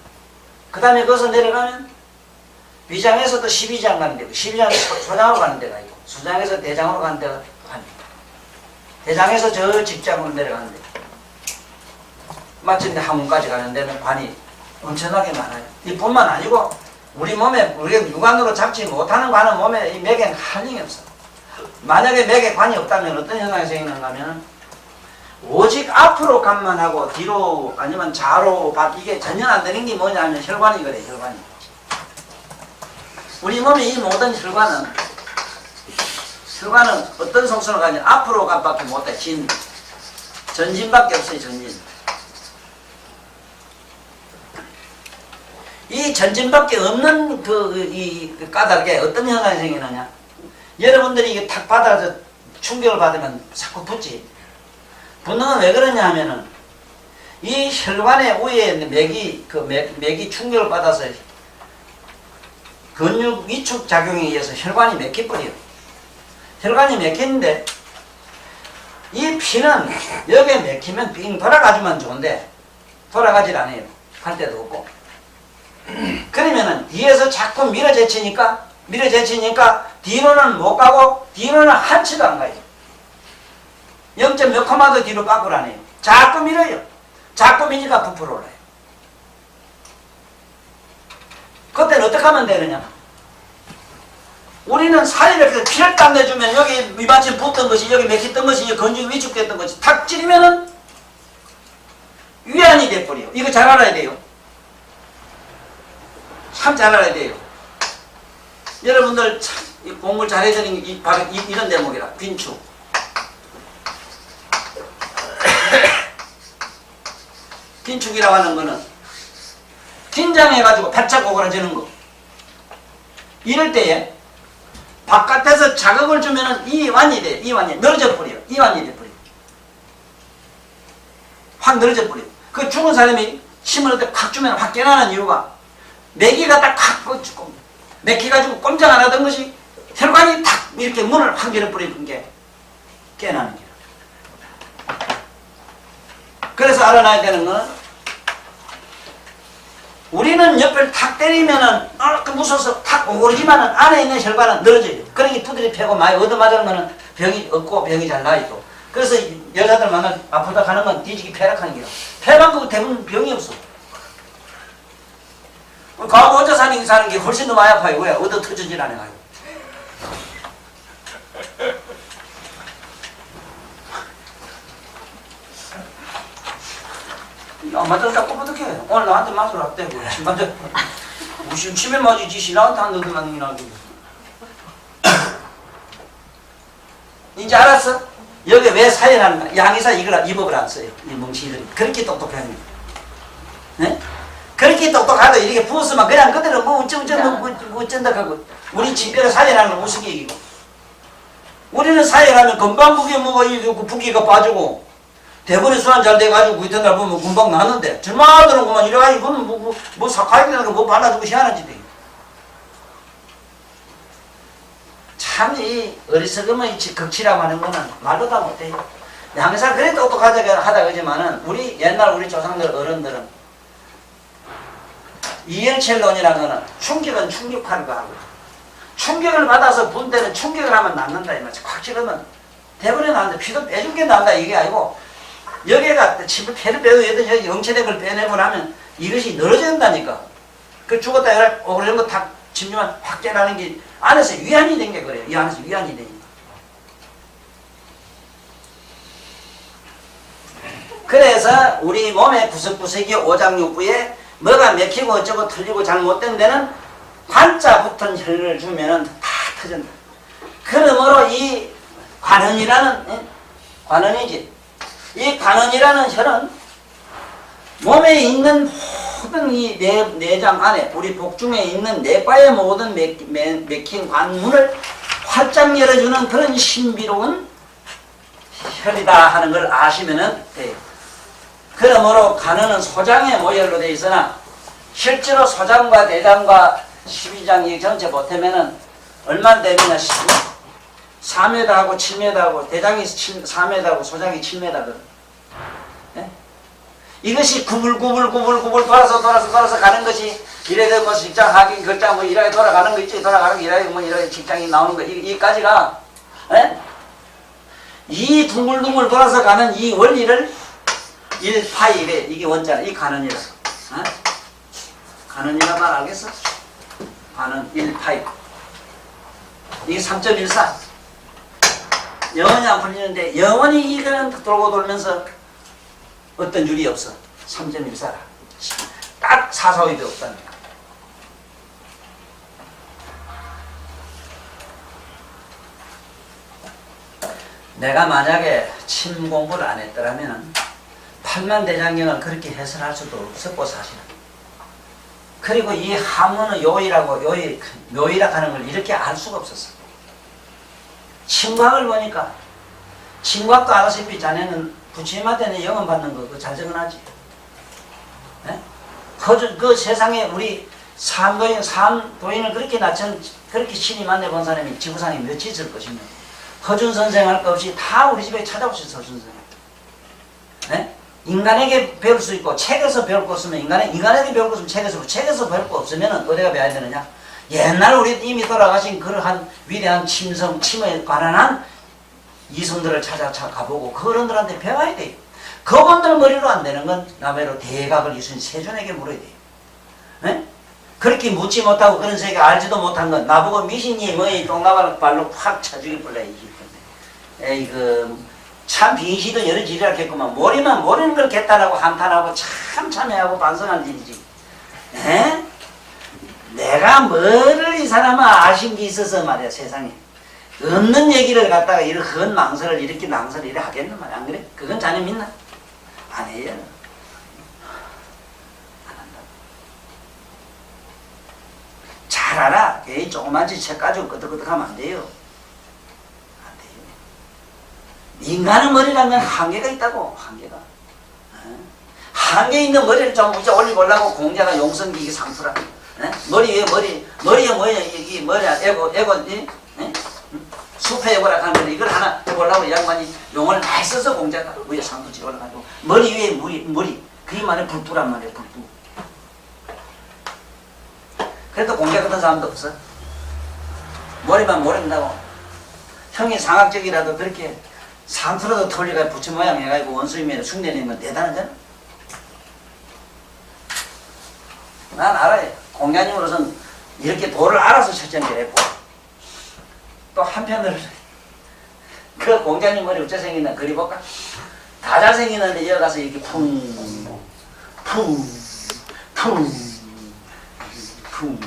[SPEAKER 1] 그 다음에 거기서 내려가면 위장에서도 12장 가는 데고 12장에서 소장으로 가는 데가 있고 소장에서 대장으로 가는 데가 관이다. 대장에서 저 직장으로 내려가는 데 마침내 항문까지 가는 데는 관이 엄청나게 많아요. 이뿐만 아니고 우리 몸에 우리가 육안으로 잡지 못하는 관은 몸에 이 맥에는 한량이 없어. 만약에 맥에 관이 없다면 어떤 현상이 생기는가 하면 오직 앞으로 간만 하고 뒤로 아니면 좌로 이게 전혀 안 되는 게 뭐냐면 혈관이 그래. 혈관이 우리 몸의 이 모든 혈관은 어떤 성수를 가냐 앞으로 간밖에 못해. 전진밖에 없어요. 전진. 이 전진밖에 없는 이 까닭에 어떤 현상이 생기느냐. 여러분들이 이게 탁 받아서 충격을 받으면 자꾸 붙지. 붙는 건 왜 그러냐 하면은 이 혈관의 위에 있는 맥이 충격을 받아서 근육 위축 작용에 의해서 혈관이 맥혀버려요. 혈관이 맥히는데 이 피는 여기에 맥히면 빙 돌아가지만 좋은데 돌아가질 않아요. 갈 데도 없고. 그러면은 뒤에서 자꾸 밀어제치니까 뒤로는 못 가고 뒤로는 한 치도 안 가요. 0.몇 콤마도 뒤로 밖으로 안 해요. 자꾸 밀어요. 자꾸 미니까 부풀어 올라요. 그때는 어떻게 하면 되느냐. 우리는 살을 이렇게 피를 딱 내주면 여기 위반침 붙던 것이 여기 맥혔던 것이 근육이 위축됐던 것이 탁 찌르면은 위안이 돼버려요. 이거 잘 알아야 돼요. 참 잘 알아야 돼요. 여러분들 참 공부를 잘해야 되는 게 바로 이런 대목이라. 빈축. 빈축이라고 하는 거는 긴장해가지고 바짝 오그라지는 거. 이럴 때에 바깥에서 자극을 주면은 이완이 돼. 이완이 늘어져 버려요. 이완이 돼 버려요. 확 늘어져 버려요. 그 죽은 사람이 힘을 얻어 확 주면 확 깨어나는 이유가 맥이 갖다 확 맥혀가지고 꼼짝 안 하던 것이 혈관이 탁 이렇게 문을 확 열어버리는 게 깨어나는 거예요. 그래서 알아놔야 되는 거는 우리는 옆을 탁 때리면은 무서워서 탁 오그러지만은 안에 있는 혈관은 늘어져요. 그러니 두드리 패고 많이 얻어맞은 거는 병이 없고 병이 잘 나있고. 그래서 여자들 만나 아프다 가는 건 뒤지기 폐락하는 거야. 폐방구 대부분 병이 없어. 가고 혼자 사는 게 훨씬 더 많이 아파요. 왜? 얻어 터지질 않아요. 안 맞았다 꼬부득해. 오늘 나한테 맞으러 왔대고. 맞아. 무슨 치매 맞이지 신나한테 안 넣어두는 이라고. 이제 알았어? 여기 왜 사연하는가? 양의사 이걸 이 법을 안 써요. 이 멍치들이. 그렇게 똑똑한 거예요. 네? 그렇게 똑똑하도 이렇게 부었으면 그냥 그대로 뭐 어쩐다 하고. 우리 집별에 사연하는 건 무슨 얘기고. 우리는 사연하면 금방 북이 뭐가 북이가 빠지고 대본에 수환 잘 돼가지고 그 이튿날 보면 금방 나는데 젊어들은구만 이래가지고 그건 뭐 사카이라는 거 뭐 발라주고 희한한 짓이. 참 이 어리석음의 극치라고 하는 거는 말도 다 못해요. 항상 그래 똑똑하다 그러지만은 우리 옛날 우리 조상들 어른들은 이열체론이라는 거는 충격은 충격하는 거 하고 충격을 받아서 분대는 충격을 하면 낫는다 이 말이지. 확 찌르면 대본에 나는데 피도 빼준 게 난다 이게 아니고 여기가 피를 빼도 여기 영체된 걸 빼내고 나면 이것이 늘어진다니까. 그 죽었다 오그라는 거 탁 침주면 확 깨라는 게 안에서 위안이 된 게 그래요. 이 안에서 위안이 되니까. 그래서 우리 몸의 구석구석이 오장육부에 뭐가 맥히고 어쩌고 틀리고 잘못된 데는 관자 붙은 혈을 주면은 다 터진다. 그러므로 이 관원이라는 관원이지. 이 관원이라는 혈은 몸에 있는 모든 이 내장 안에 우리 복중에 있는 내과의 모든 맥힌 관문을 활짝 열어주는 그런 신비로운 혈이다 하는 걸 아시면은 돼요. 그러므로 간은은 소장의 모혈로 되어 있으나 실제로 소장과 대장과 12장 이 전체 보태면은 얼마나 되느냐 4m하고 7m하고 대장이 4m하고 소장이 7m거든. 예? 이것이 구불구불 돌아서 가는 것이 이래도 뭐 직장 하긴 글장 뭐 이렇게 돌아가는 거 있지. 돌아가는 거 이렇게 뭐 이렇게 직장이 나오는 거 이까지가 예? 이 둥글둥글 돌아서 가는 이 원리를 1파이 이래. 이게 원자라. 이 간은이라. 어? 간은이라 말 알겠어? 간은 1파이. 이게 3.14. 영원히 안 풀리는데 영원히 이거는 돌고 돌면서 어떤 줄이 없어. 3.14라. 딱 사사오입이 없다는 거야. 내가 만약에 침 공부를 안 했더라면 팔만대장경을 그렇게 해설할 수도 없었고 사실은. 그리고 이 하문의 묘이라 하는 걸 이렇게 알 수가 없었어. 침곽을 보니까 침곽도 알다시피 자네는 부처님한테는 영원 받는 거 그거 잘 적어놨지. 네? 그 세상에 우리 삼도인을 그렇게 그렇게 신이 만나본 사람이 지구상에 몇이 있을 것이며 허준 선생 할 것 없이 다 우리 집에 찾아오셨어. 허준 선생. 네? 인간에게 배울 수 있고 책에서 배울 거 없으면 인간에게 배울 거 없으면 책에서 배울 거 없으면 어디가 배워야 되느냐? 옛날 우리 이미 돌아가신 그러한 위대한 침에 관한 한 이성들을 찾아 가보고 그런들한테 배워야 돼. 그분들 머리로 안 되는 건 남해로 대각을 이순 세존에게 물어야 돼. 네? 그렇게 묻지 못하고 그런 세계 알지도 못한 건 나보고 미신이 뭐이 똥나발 발로 확 차주기 불러 이기 건데. 에이 참 빙시도 여러 지리라겠구만. 모르는 걸 개탄하고 한탄하고 참 참여하고 반성한 일이지. 에? 내가 뭐를 이 사람은 아신 게 있어서 말이야 세상에. 없는 얘기를 갖다가 이렇게 헌 망설을 이렇게 낭설을 이렇게 하겠는 말이야. 안 그래? 그건 자네 믿나? 안 해요. 안 한다. 잘 알아. 괜히 조그만치 책 가지고 끄덕끄덕하면 안 돼요. 인간의 머리라면 한계가 있다고. 한계가. 한계 있는 머리를 좀 이제 올리보려고 공자가 용성기기 상투라. 머리에 뭐야 이 머리야 에고 숲에 에고라 하는 거 이걸 하나 해보려고 이 양반이 용어를 다 써서 공자가 위에 상투 찍어가지고 머리 위에 머리 그게 말에 불두란 말이야. 불두. 그래도 공자 같은 사람도 없어. 머리만 모른다고. 형이 상학적이라도 그렇게 상투라도 털리가 부처 모양 해가지고 원수임에 숭례내는 건 대단하잖아. 난 알아요. 공자님으로서는 이렇게 도를 알아서 실천을 했고 또 한편으로는 그 공자님 머리 어째 생겼나 그려볼까? 다 잘생기는데 이어가서 이렇게 쿵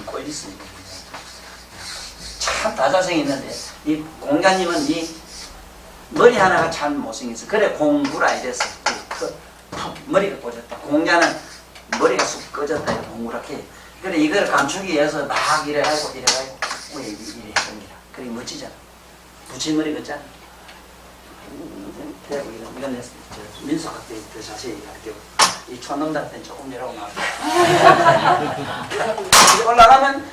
[SPEAKER 1] 꼴있어. 참 다 잘생겼는데 이 공자님은 이 머리 하나가 참 못생겼어. 그래 공부라 이랬어. 머리가 꽂았다. 공자는 머리가 쑥 꺼졌다. 동그랗게. 그래 이걸 감추기 위해서 막 이래가지고 이래 했습니다. 그게 멋지잖아. 붙임머리 같잖아. 대고 이건 내 민속학 때 더 자세히 할게요. 이 촌놈들한테는 조금 이라고 나왔다. 올라가면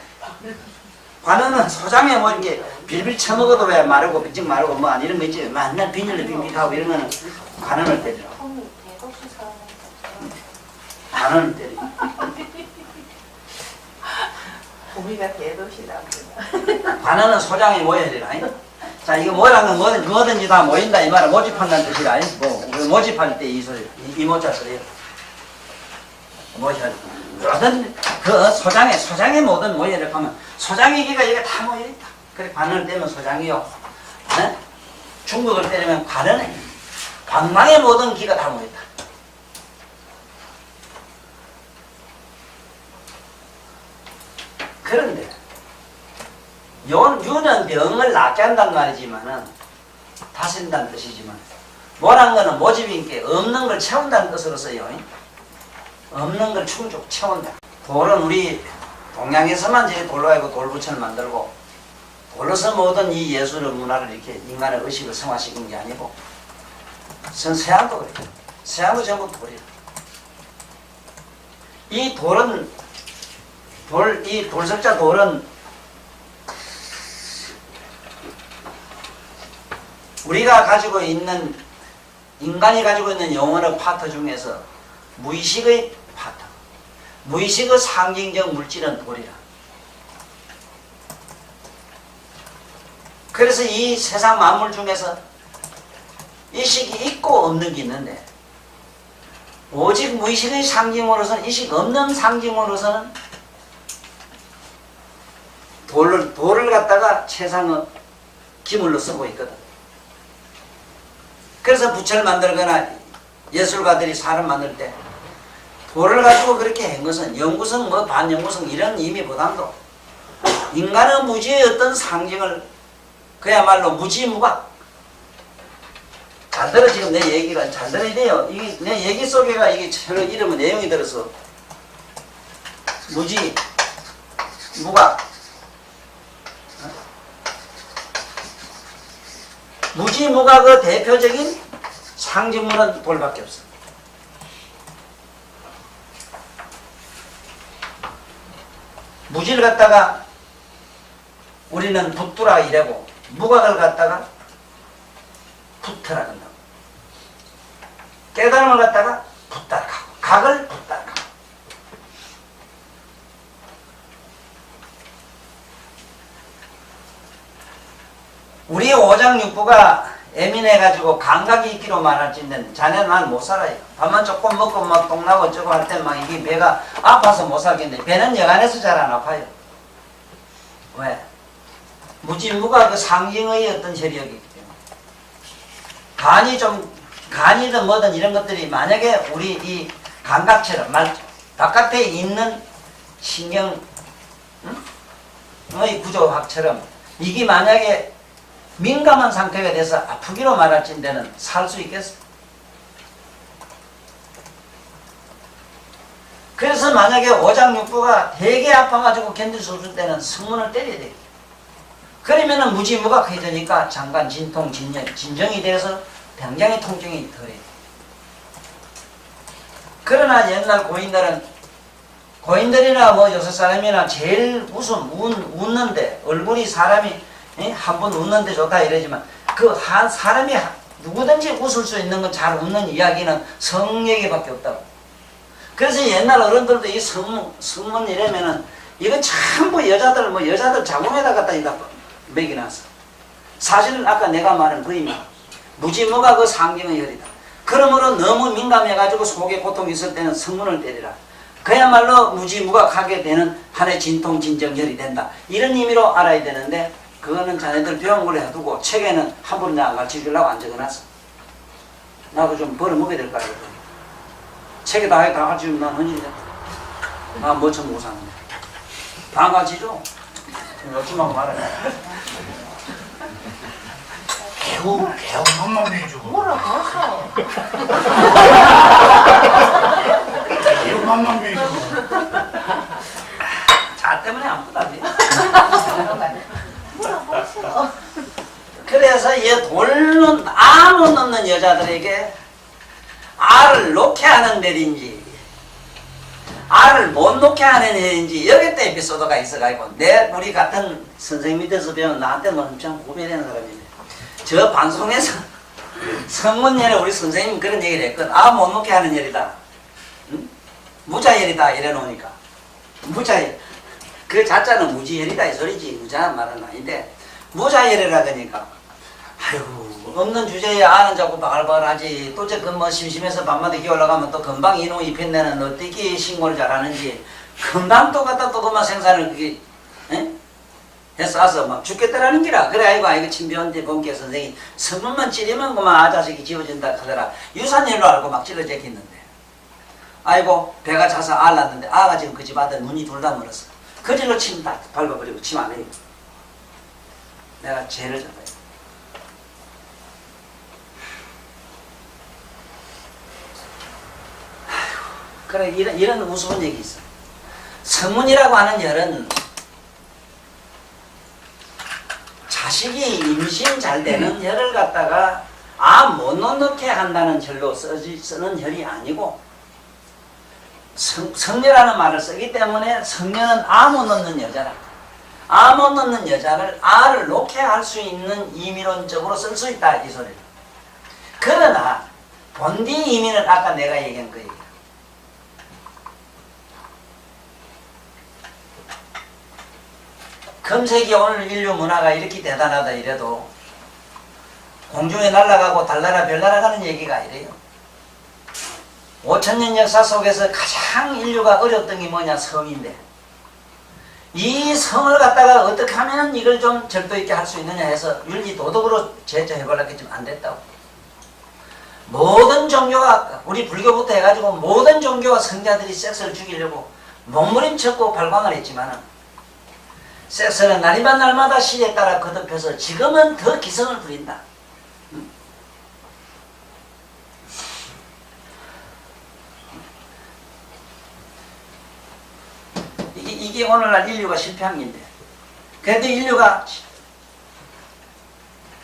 [SPEAKER 1] 관원은 소장에 뭐 이렇게 빌빌 쳐먹어도 왜 마르고 삐찍 마르고 뭐 안 이런 거 있지. 맨날 비닐로 빙빙하고 이런 거는 관원을 때리라. 관원을 때리고.
[SPEAKER 3] 우리가 대도시라고.
[SPEAKER 1] 관원은 소장에 모여야 되라. 자, 이거 뭐라는 건 뭐든지 다 모인다 이 말은 모집한다는 뜻이라. 뭐 모집할 때 이 소리, 이 모자 소리예요. 모셔야 돼. 모든 그 소장의 모든 모여를 하면 소장의 기가 여기 다 모여 있다. 그래 관원을 때면 소장이요. 네? 중국을 때리면 관원에 관망의 모든 기가 다 모여 있다. 그런데 유는 병을 낫게 한단 말이지만은 다스린다는 뜻이지만 뭐란 거는 모집인 게 없는 걸 채운다는 뜻으로 써요. 없는 걸 충족 채운다. 돌은 우리 동양에서만 이제 돌로 하고 돌부처를 만들고 돌로서 모든 이 예술의 문화를 이렇게 인간의 의식을 성화시킨 게 아니고 서양도 그래. 서양도 전부 돌이야. 이 돌은 이 돌석자 돌은 우리가 가지고 있는 인간이 가지고 있는 영혼의 파트 중에서 무의식의 파트, 무의식의 상징적 물질은 돌이라. 그래서 이 세상 만물 중에서 의식이 있고 없는 게 있는데 오직 무의식의 상징으로서는 의식 없는 상징으로서는 돌을 갖다가 최상의 기물로 쓰고 있거든. 그래서 부처를 만들거나 예술가들이 사람 만들 때 돌을 가지고 그렇게 한 것은 영구성 뭐 반영구성 이런 의미보다도 인간의 무지의 어떤 상징을 그야말로 무지무각. 잘 들어, 지금 내 얘기가 잘 들어야 돼요. 이게 내 얘기 속에가 이게 서로 이름은 내용이 들어서 무지 무각. 무지무각의 대표적인 상징물은 돌밖에 없어. 무지를 갖다가 우리는 붙두라 이래고 무각을 갖다가 붙으라 한다고. 깨달음을 갖다가 붙다락하고 각을 붙다락하고. 우리 오장육부가 예민해가지고 감각이 있기로 말할지는 자네는 난 못 살아요. 밥만 조금 먹고 막 똥나고 어쩌고 할 때 막 이게 배가 아파서 못 살겠는데 배는 여간해서 잘 안 아파요. 왜? 무지무가 그 상징의 어떤 세력이기 때문에 간이든 뭐든 이런 것들이 만약에 우리 이 감각처럼 바깥에 있는 신경의 구조학처럼 이게 만약에 민감한 상태가 돼서 아프기로 말할진 데는 살 수 있겠어? 그래서 만약에 오장육부가 되게 아파가지고 견딜 수 없을 때는 성문을 때려야 돼. 그러면은 무지무각해지니까 잠깐 진통, 진정이 돼서 굉장히 통증이 덜해. 그러나 옛날 고인들이나 뭐 요새 사람이나 제일 웃는데 얼굴이 사람이 한 번 웃는데 좋다 이러지만 그 한 사람이 누구든지 웃을 수 있는 건 잘 웃는 이야기는 성얘기밖에 없다고. 그래서 옛날 어른들도 이 성문 이러면은 이건 전부 여자들 자궁에다 갖다 이다 먹이놨어. 사실은 아까 내가 말한 그 의미 무지무가 그 상징의 혈이다. 그러므로 너무 민감해가지고 속에 고통이 있을 때는 성문을 때리라. 그야말로 무지무각하게 되는 한해 진통 진정혈이 된다. 이런 의미로 알아야 되는데 그거는 자네들 배운 걸로 해두고 책에는 함부로 내가 안 가르쳐주려고 안 적어놨어. 나도 좀 벌어먹어야 될까 이거. 책에 다 가르쳐주면 난 헌일이다. 나 뭐처럼 못 사는데. 다 가르쳐줘. 요즘하고 말해.
[SPEAKER 2] 배우만만 해주고.
[SPEAKER 3] 뭐라고 했어?
[SPEAKER 2] 배우만만 해주고.
[SPEAKER 1] 자 때문에 안 부담해.
[SPEAKER 3] 뭐라고 했어?
[SPEAKER 1] 그래서 이 돌론 아무 없는 여자들에게 알을 놓게 하는 데인지 알을 못 놓게 하는 데인지 여기 때 에피소드가 있어가지고 우리 같은 선생님 밑에서 배운 나한테는 엄청 구별되는 사람이네. 저 방송에서 성문열에 우리 선생님 그런 얘기를 했거든. 못 놓게 하는 열이다. 응? 무자열이다 이래 놓으니까 무자열 그 자자는 무지열이다 이 소리지 무자한 말은 아닌데 무자열이라 그러니까 아이고 없는 주제에 아는 자꾸 바글바글하지. 또 저 뭐 심심해서 밤마다 기어 올라가면 또 금방 이놈 입힌내는 어떻게 신고를 잘하는지 금방 또 갖다 또 그만 생산을 그게 해서 와서 막 죽겠다라는 기라. 그래 아이고 친변대 본께 선생이 성문만 찌르면 그만 아자식이 지워진다 하더라. 유산일로 알고 막 찔러 제끼는데 아이고 배가 차서 알 낳는데 아가 지금 그 집 아들 눈이 둘 다 멀었어. 그 질로 침 다 밟아버리고 침 안 해요. 내가 죄를 졌어요. 그래 이런 우스운 얘기 있어. 성문이라고 하는 열은 자식이 임신 잘 되는 혈을 갖다가 못 놓게 한다는 절로 쓰는 혈이 아니고 성녀라는 말을 쓰기 때문에 성녀는 아 못 넣는 여자라. 아 못 넣는 여자를 아를 놓게 할 수 있는 임의론적으로 쓸 수 있다 이 소리다. 그러나 본디 임의는 아까 내가 얘기한 그 얘기야. 금세기 오늘 인류 문화가 이렇게 대단하다 이래도 공중에 날아가고 달나라 별 날아가는 얘기가 이래요. 5000년 역사 속에서 가장 인류가 어려웠던 게 뭐냐? 성인데 이 성을 갖다가 어떻게 하면 이걸 좀 절도 있게 할 수 있느냐 해서 윤리 도덕으로 제조해보려고 안 됐다고. 모든 종교가 우리 불교부터 해가지고 모든 종교와 성자들이 섹스를 죽이려고 몸부림쳤고 발광을 했지만은 섹스는 날마다 시에 따라 거듭해서 지금은 더 기성을 부린다. 이게 오늘날 인류가 실패한 일인데, 그래도 인류가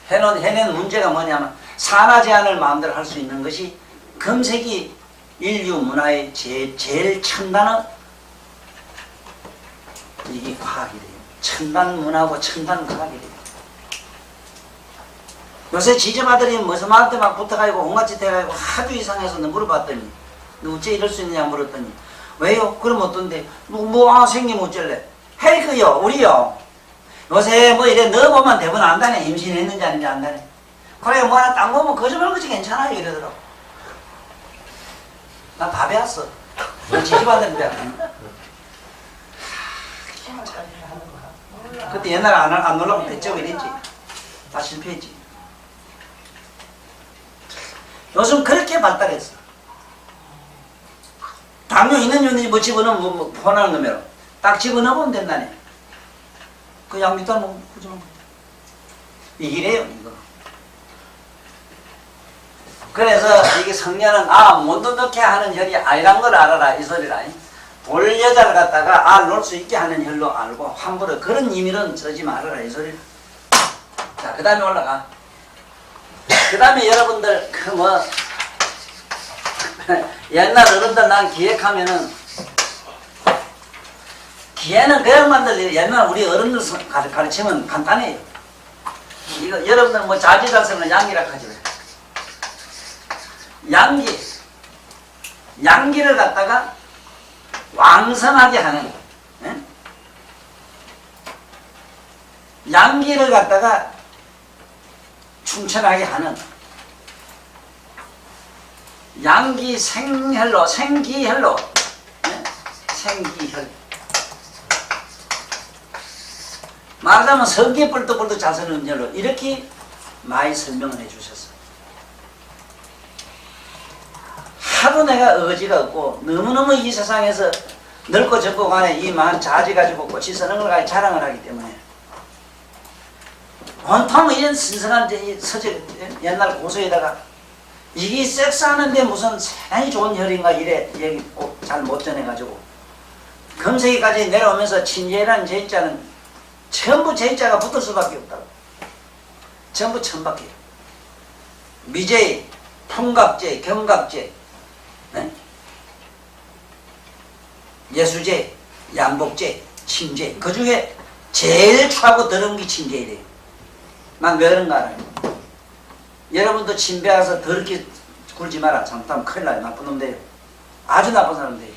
[SPEAKER 1] 해낸 문제가 뭐냐면 산하 제한을 마음대로 할 수 있는 것이 금세기 인류 문화의 제일 첨단의 이게 과학이래요. 첨단 문화고 첨단 과학이래요. 요새 지저마들이 무슨 말한테 막 붙어가지고 온갖 짓 해가지고 하도 이상해서 물어봤더니 너 어째 이럴 수 있느냐 물었더니 왜요? 그럼 어떤데? 생님 어쩔래? 헤이크요 우리요 요새 뭐 이래 넣어보면 대부분 안다네. 임신했는지 아닌지 안다네. 그래 뭐 하나 딱 보면 거짓말같이 괜찮아요 이러더라고. 나 다 배웠어. 지지받는데 그때 옛날에 안 놀라고 배쩍 이랬지. 다 실패했지. 요즘 그렇게 발달했어. 당뇨 있는 년이 뭐 집어넣으면 뭐 폰하는 놈이라 딱 집어넣으면 된다네. 그 약 밑단 뭐 그죠? 이래요 이거. 그래서 이게 성녀는 못 넣게 하는 혈이 아니란 걸 알아라 이 소리라. 볼 여자를 갖다가 놓을 수 있게 하는 혈로 알고 함부로 그런 의미는 쓰지 말아라 이 소리라. 자, 그 다음에 올라가. 그 다음에 여러분들 그 뭐 옛날 어른들 난 기획하면은 기회는 그냥 만들지. 옛날 우리 어른들 가르치면 간단해요. 이거 여러분들 뭐 자지자성은 양기라 하지. 양기를 갖다가 왕성하게 하는, 예? 양기를 갖다가 충천하게 하는 양기 생혈로, 생기혈로, 예? 생기혈. 말하자면 성기에 뿔떡뿔떡 자서는 음혈로 이렇게 많이 설명을 해주셨어요. 하도 내가 의지가 없고 너무너무 이 세상에서 넓고 좁고 간에 이 많은 자지 가지고 꽃이 서는 걸 가지고 자랑을 하기 때문에 온통 이런 신선한 서적 옛날 고서에다가 이게 섹스하는데 무슨 대단히 좋은 혈인가 이래 얘기 꼭 잘 못 전해가지고 금세기까지 내려오면서 친제라는 제자는 전부 제자가 붙을 수밖에 없다고. 전부 천박해요. 미제, 풍각제, 경각제, 네? 예수제, 양복제, 침제. 그 중에 제일 추하고 더러운 게 침제이래요. 난 왜 그런가 알아요? 여러분도 침배 와서 더럽게 굴지 마라. 잘못하면 큰일 나요. 나쁜 놈 돼요. 아주 나쁜 사람 돼요.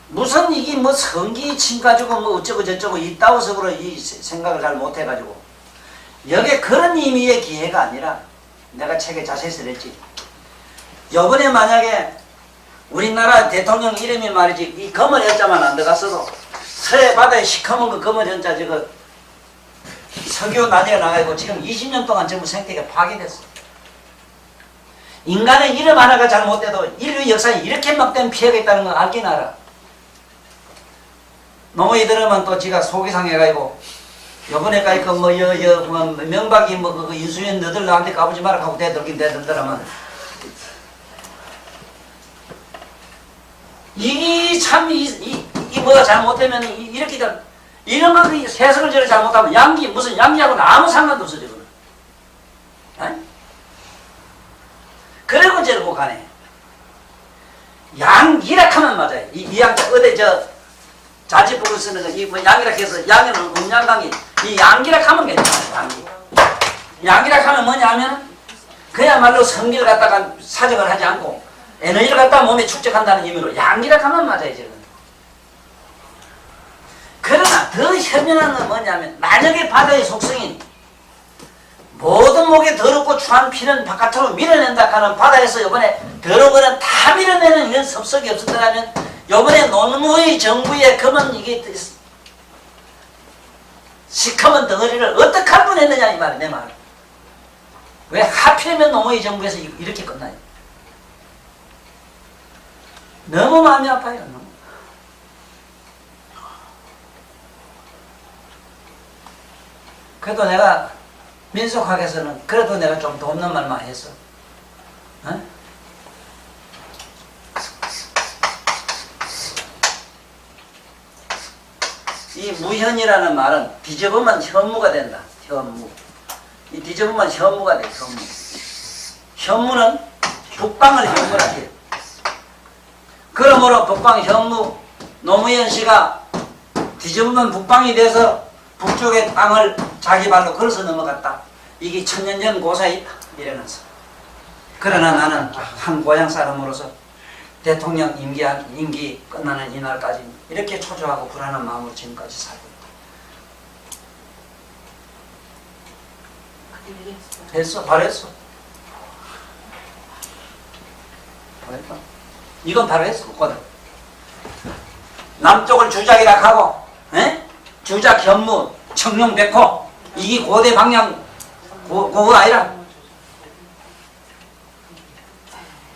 [SPEAKER 1] 무슨 이게 뭐 성기 침 가지고 뭐 어쩌고 저쩌고 이따오석으로 이 생각을 잘 못해가지고 여기에 그런 의미의 기회가 아니라 내가 책에 자세히 쓰랬지. 요번에 만약에 우리나라 대통령 이름이 말이지 이 검은 현자만 안 들어갔어도 서해 바다에 시커먼 그 검은 현자 저거 석유 나중에 나가고 지금 20년 동안 전부 생태계가 파괴됐어. 인간의 이름 하나가 잘못돼도 인류 역사에 이렇게 막된 피해가 있다는 건 알긴 알아. 노무이 들으면 또 지가 속이 상해가지고 요번에까지 그 명박이 그 인수인 너들 나한테 가보지 마라 하고 대들긴 대들더라면 이게 참 이 뭐가 잘못되면 이렇게 이런 거 해석을 저를 잘못하면 양기 무슨 양기하고는 아무 상관도 없어 저거는. 에? 그리고 저러고 가네. 양기락하면 맞아요. 이 양자 어디 저 자지부를 쓰는 이 뭐 양기락 해서 양에는 음양강이 이 양기락하면 괜찮아요. 양기. 양기락하면 뭐냐면 그야말로 성기를 갖다가 사정을 하지 않고 에너지를 갖다가 몸에 축적한다는 의미로 양기락하면 맞아요. 지금. 그러나 더 현명한 건 뭐냐면 만약에 바다의 속성인 모든 목에 더럽고 추한 피는 바깥으로 밀어낸다 하는 바다에서 이번에 더러운 다 밀어내는 이런 섭석이 없었더라면 이번에 노무의 정부의 검은 이게 시커먼 덩어리를 어떻게 할 뻔했느냐 이 말이야 내 말. 왜 하필이면 노무의 정부에서 이렇게 끝나요? 너무 마음이 아파요. 너무. 그래도 내가 민속학에서는 그래도 내가 좀 돕는 말만 했어. 어? 이 무현이라는 말은 뒤집으면 현무가 된다. 현무. 이 뒤집으면 현무가 돼. 현무. 현무는 북방을 현무라 해요. 그러므로 북방 현무 노무현 씨가 뒤집으면 북방이 돼서 북쪽의 땅을 자기 발로 걸어서 넘어갔다. 이게 천년 전 고사에 있다. 이래면서. 그러나 나는 한 고향 사람으로서 대통령 임기 끝나는 이날까지 이렇게 초조하고 불안한 마음으로 지금까지 살고 있다. 했어. 바로 했어. 바로 했다. 이건 바로 했어. 거든. 남쪽을 주작이라 하고 에? 주작 현무 청룡 백호 이게 고대 방향 그거 아니라.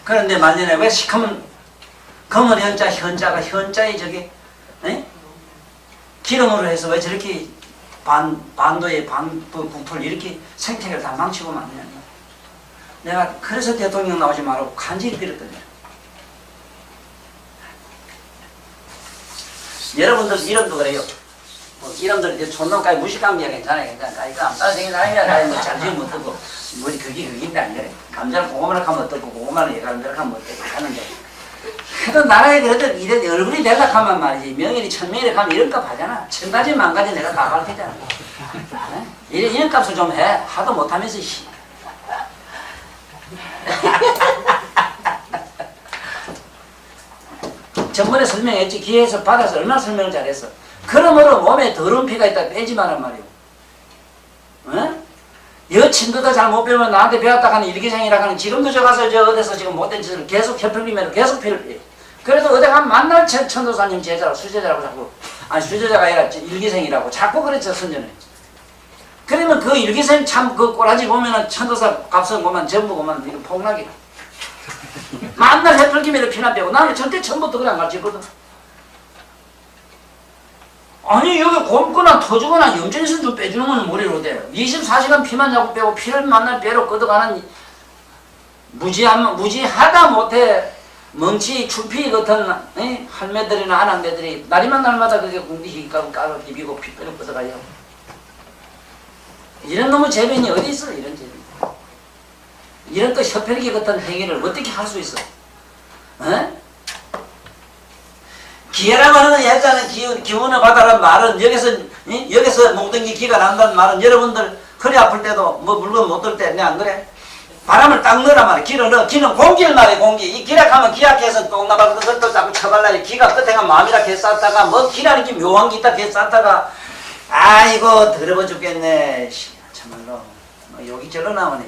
[SPEAKER 1] 그런데 말년에 왜 시커먼 검은 현자 현자가 현자의 저게 에? 기름으로 해서 왜 저렇게 반도의 북토를 이렇게 생태계를 다 망치고 만드냐. 내가 그래서 대통령 나오지 말라고 간절히 빌었거든요. 여러분들 이름도 그래요. 뭐 이름들 이제 촌놈까지 무식하면 괜찮아요. 괜찮아. 이거 안 따라생긴 사람이라 뭐 잘 지으면 어떡고 뭐 그게 그긴데 안 그래. 감자를 고구마를 하면 어떻고 고구마를 예감자를 하면 어떻고 하는데 그래도 나라에 그래도 이래 얼굴이 내가 가면 말이지 명예리 천명이래 가면 이런 값 하잖아. 천가지 만가지 내가 다 가르치잖아. 이런 값을 좀 해. 하도 못하면서 씨. 전번에 설명했지. 기회에서 받아서 얼마나 설명을 잘했어. 그러므로 몸에 더러운 피가 있다 빼지 말란 말이오. 어? 여친도도 잘 못 배우면 나한테 배웠다 하는 일기생이라 하는 지금도 저 가서 저 어디서 지금 못된 짓을 계속 협필리면 계속 피를 빼. 그래도 어디 가면 만날 천도사님 제자라고 수제자라고 자꾸 아니 수제자가 아니라 일기생이라고 자꾸 그랬죠 선전에. 그러면 그 일기생 참 그 꼬라지 보면은 천도사 값은 그만 전부 그만 이거 폭락이다. 만날 해플기면을 피나 빼고 나는 절대 처음부터 그래 안 가르치거든. 아니 여기 곰거나 터지거나 염전에서 좀 빼주는 건 뭐래로 돼요. 24시간 피만 자꾸 빼고 피를 만날 빼로 끄덕하는 무지하다 못해 멍치 추피 같은 할매들이나 아낙네들이 날이만 날마다 그게 궁디 까고 비비고 피 빼로 끄덕가요. 이런 놈의 재변이 어디 있어 이런 재변. 이런 또 협혈기 같은 행위를 어떻게 할 수 있어? 어? 기회라고 하는 예전에 기운을 받아라는 말은 여기서 몽둥이 기가 난다는 말은 여러분들 허리 아플 때도 뭐 물건 못 들 때 내 안 그래? 바람을 딱 넣으란 말이야. 기를 넣어. 기는 공기를 말해 공기. 이 기락하면 기약해서 똥나발 그것도 자꾸 쳐발라야 기가 끝에가 마음이라 개 쌌다가 뭐 기라는 게 묘한 게 있다 개 쌌다가 아이고 더러워 죽겠네. 참말로 뭐 여기저기로 나오네.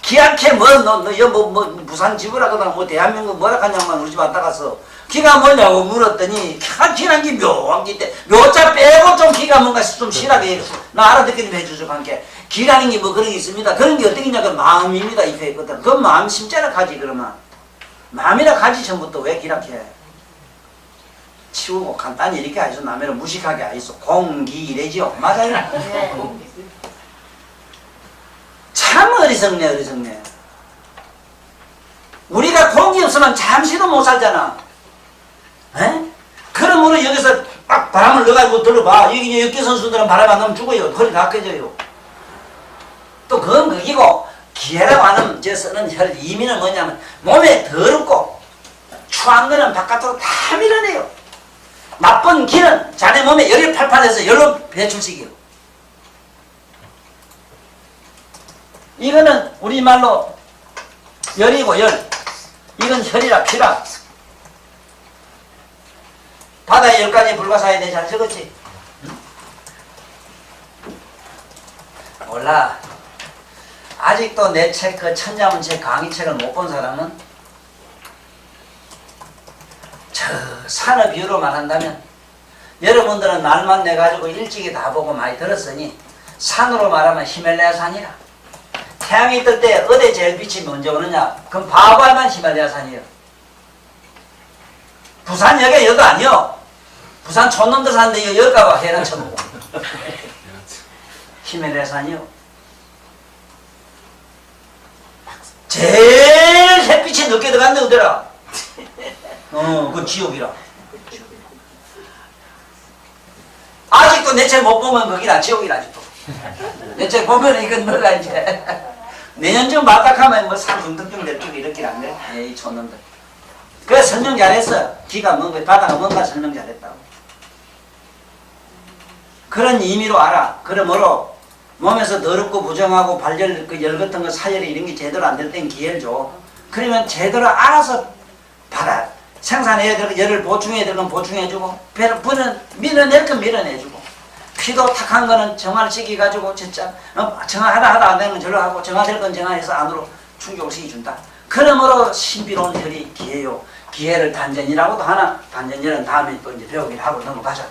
[SPEAKER 1] 기약해 뭐 부산 집으라거나 뭐 대한민국 뭐라 하냐면 우리 집 왔다 가서 기가 뭐냐고 물었더니 기란 게 묘한 게 있대. 묘자 빼고 좀 기가 뭔가 좀 실하게 나 알아듣게 좀 해주죠. 함께 기라는 게 뭐 그런 게 있습니다. 그런 게 어떻게 있냐 그 마음입니다. 이렇게 했거든. 그 마음 심자라 가지 그러면 마음이라 가지 전부터 왜 기락해? 치우고 간단히 이렇게 하죠. 남해를 무식하게 하죠. 공기 이래지요. 맞아요?
[SPEAKER 3] 네.
[SPEAKER 1] 참 어리석네. 우리가 공기 없으면 잠시도 못 살잖아. 에? 그러므로 여기서 막 바람을 넣어가지고 들어봐. 여기 역계 선수들은 바람 안 넣으면 죽어요. 허리 다 깨져요. 또 그건 그기고 기해라고 하는 제 쓰는 혈 이미는 뭐냐면 몸에 더럽고 추한 거는 바깥으로 다 밀어내요. 나쁜 기는 자네 몸에 열이 팔팔해서 열로 배출시켜요. 이거는 우리말로 열이고 열. 이건 혈이라 피라. 바다에 10가지 불가사에 잘 적었지? 응? 몰라. 아직도 내 책, 그 천자문책 강의책을 못 본 사람은 저 산업 비유로만 한다면 여러분들은 날만 내가지고 일찍이 다 보고 많이 들었으니 산으로 말하면 히말라야 산이라. 태양이 뜰 때 어디 제일 빛이 먼저 오느냐? 그럼 바보알만 히말라야 산이에요. 부산 역에 여도 아니요. 부산 촌놈들 사는데 이거 여가봐 해란 쳐보고. 히말라야 산이요. 제일 햇빛이 늦게 들어갔는데 어디라? 그 지옥이라. 아직도 내 책 못 보면 거기라 지옥이라 아직도. 내 책 보면 이건 뭐가 이제 내년쯤 말딱하면 뭐 산둥둥둥 될 쪽이 이렇게 안 돼. 에이 촌놈들. 그래 설명 잘했어. 기가 뭔가 바다가 뭔가 설명 잘했다고. 그런 의미로 알아. 그러므로 몸에서 더럽고 부정하고 발열 그 열 같은 거 사열이 이런 게 제대로 안 될 땐 기회를 줘. 그러면 제대로 알아서 받아. 생산해야 될 거 열을 보충해야 될 건 보충해주고 불은 밀어낼 건 밀어내주고 피도 탁한 거는 정화를 시켜가지고 진짜 정화하다 안 되는 건 절로 하고 정화될 건 정화해서 안으로 충족을 시켜준다. 그러므로 신비로운 혈이 기회요. 기회를 단전이라고도 하나. 단전열은 다음에 또 이제 배우기를 하고 넘어가자.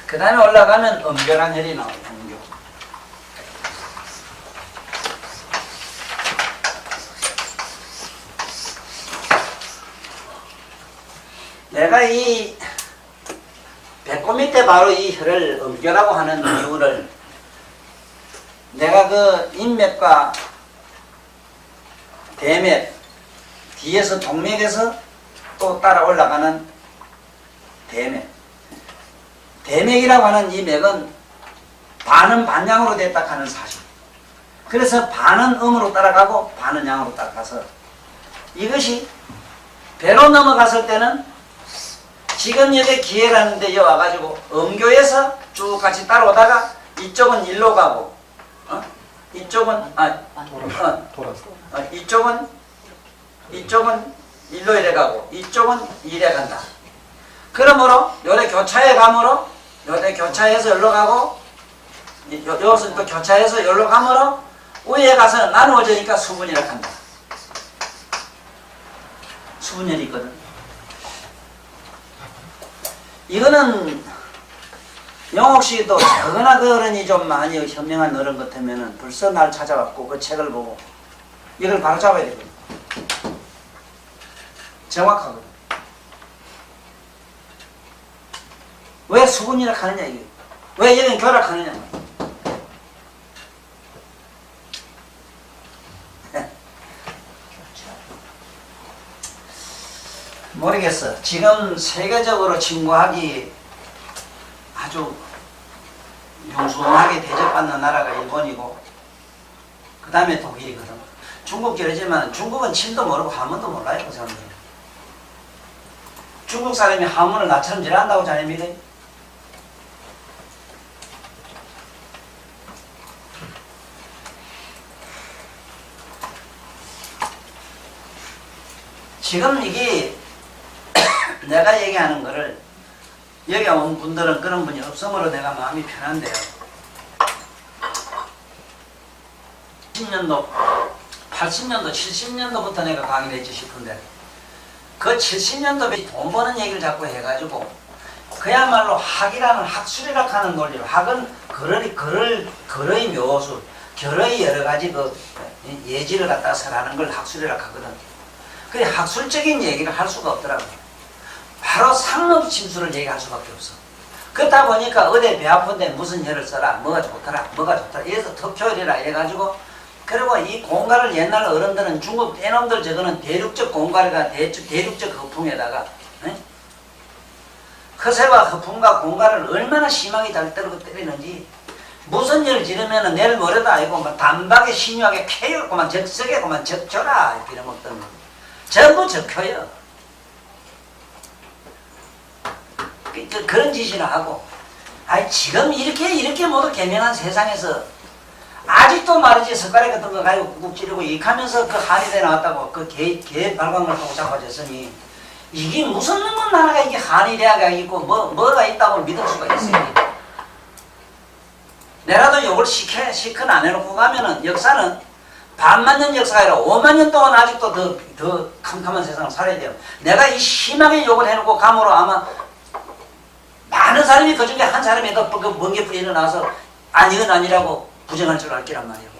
[SPEAKER 1] 그 다음에 올라가면 엄결한 혈이 나와요. 엄교. 내가 이 배꼽 밑에 바로 이 혈을 엄교라고 하는 이유를 내가 그 인맥과 대맥 뒤에서 동맥에서 또 따라 올라가는 대맥. 대맥이라고 하는 이 맥은 반은 반양으로 됐다 하는 사실. 그래서 반은 음으로 따라가고 반은 양으로 따라가서 이것이 배로 넘어갔을 때는 지금 여기 기회라는 데 와가지고 음교에서 쭉 같이 따라오다가 이쪽은 일로 가고 이쪽은 이쪽은 일로 이래 가고 이쪽은 이래 간다. 그러므로 요래 교차에 가므로 요래 교차해서 여기로 가고 여기서 또 교차해서 여기로 가므로 위에 가서는 나누어지니까 수분이라 한다. 수분열이 있거든. 이거는 영옥씨도 작거나 그 어른이 좀 많이 현명한 어른 같으면은 벌써 날 찾아왔고 그 책을 보고 이걸 바로 잡아야 되거든. 정확하거든. 왜 수분이라 하느냐 이게. 왜 여기는 결합하느냐. 모르겠어. 지금 세계적으로 친구하기 아주 용수하게 대접받는 나라가 일본이고 그 다음에 독일이거든. 중국도 이러지만 중국은 침도 모르고 한문도 몰라요. 그 사람들은. 중국 사람이 한문을 나처럼 잘한다고 잘 믿어? 지금 이게 내가 얘기하는 거를 여기 온 분들은 그런 분이 없으므로 내가 마음이 편한데요. 70년도, 80년도, 70년도부터 내가 강의를 했지 싶은데 그 70년도에 돈 버는 얘기를 자꾸 해가지고 그야말로 학이라는 학술이라 하는 논리로 학은 글의 묘술, 결의 여러 가지 그 예지를 갖다 설하는 걸 학술이라 하거든. 그래 학술적인 얘기를 할 수가 없더라고. 바로 상업 침수를 얘기할 수밖에 없어. 그렇다 보니까 어디 배 아픈데 무슨 혈을 써라, 뭐가 좋더라, 뭐가 좋더라. 이래서 턱효율이라 해가지고 그리고 이 공갈을 옛날 어른들은 중국 떼놈들 저거는 대륙적 공갈과 대륙적 허풍에다가 허세와 허풍과 공갈을 얼마나 심하게 잘 때리는지 무슨 일을 지르면은 내일 모레도 아니고 막 단박에 신유하게 캐갖고만 적석에고만 적줘라 이렇게 이러먹던 거 전부 적혀요. 그런 짓이나 하고 아니 지금 이렇게 모두 개명한 세상에서 아직도 말이지 숟가락 같은 거 가지고 꾹 찌르고 이익하면서 그 한일에 나왔다고 그 개 발광을 하고 잡아졌으니 이게 무슨 놈은 나라가 이게 한일회가 있고 뭐가 있다고 믿을 수가 있어요. 내라도 요걸 시큰 안 해놓고 가면은 역사는 반만 년 역사가 아니라 5만 년 동안 아직도 더 캄캄한 세상을 살아야 돼요. 내가 이 심하게 욕을 해놓고 감으로 아마 많은 사람이 그 중에 한 사람이 더 그 멍게풀이 일어나서 아니건 아니라고 부정할 줄 알기란 말이에요.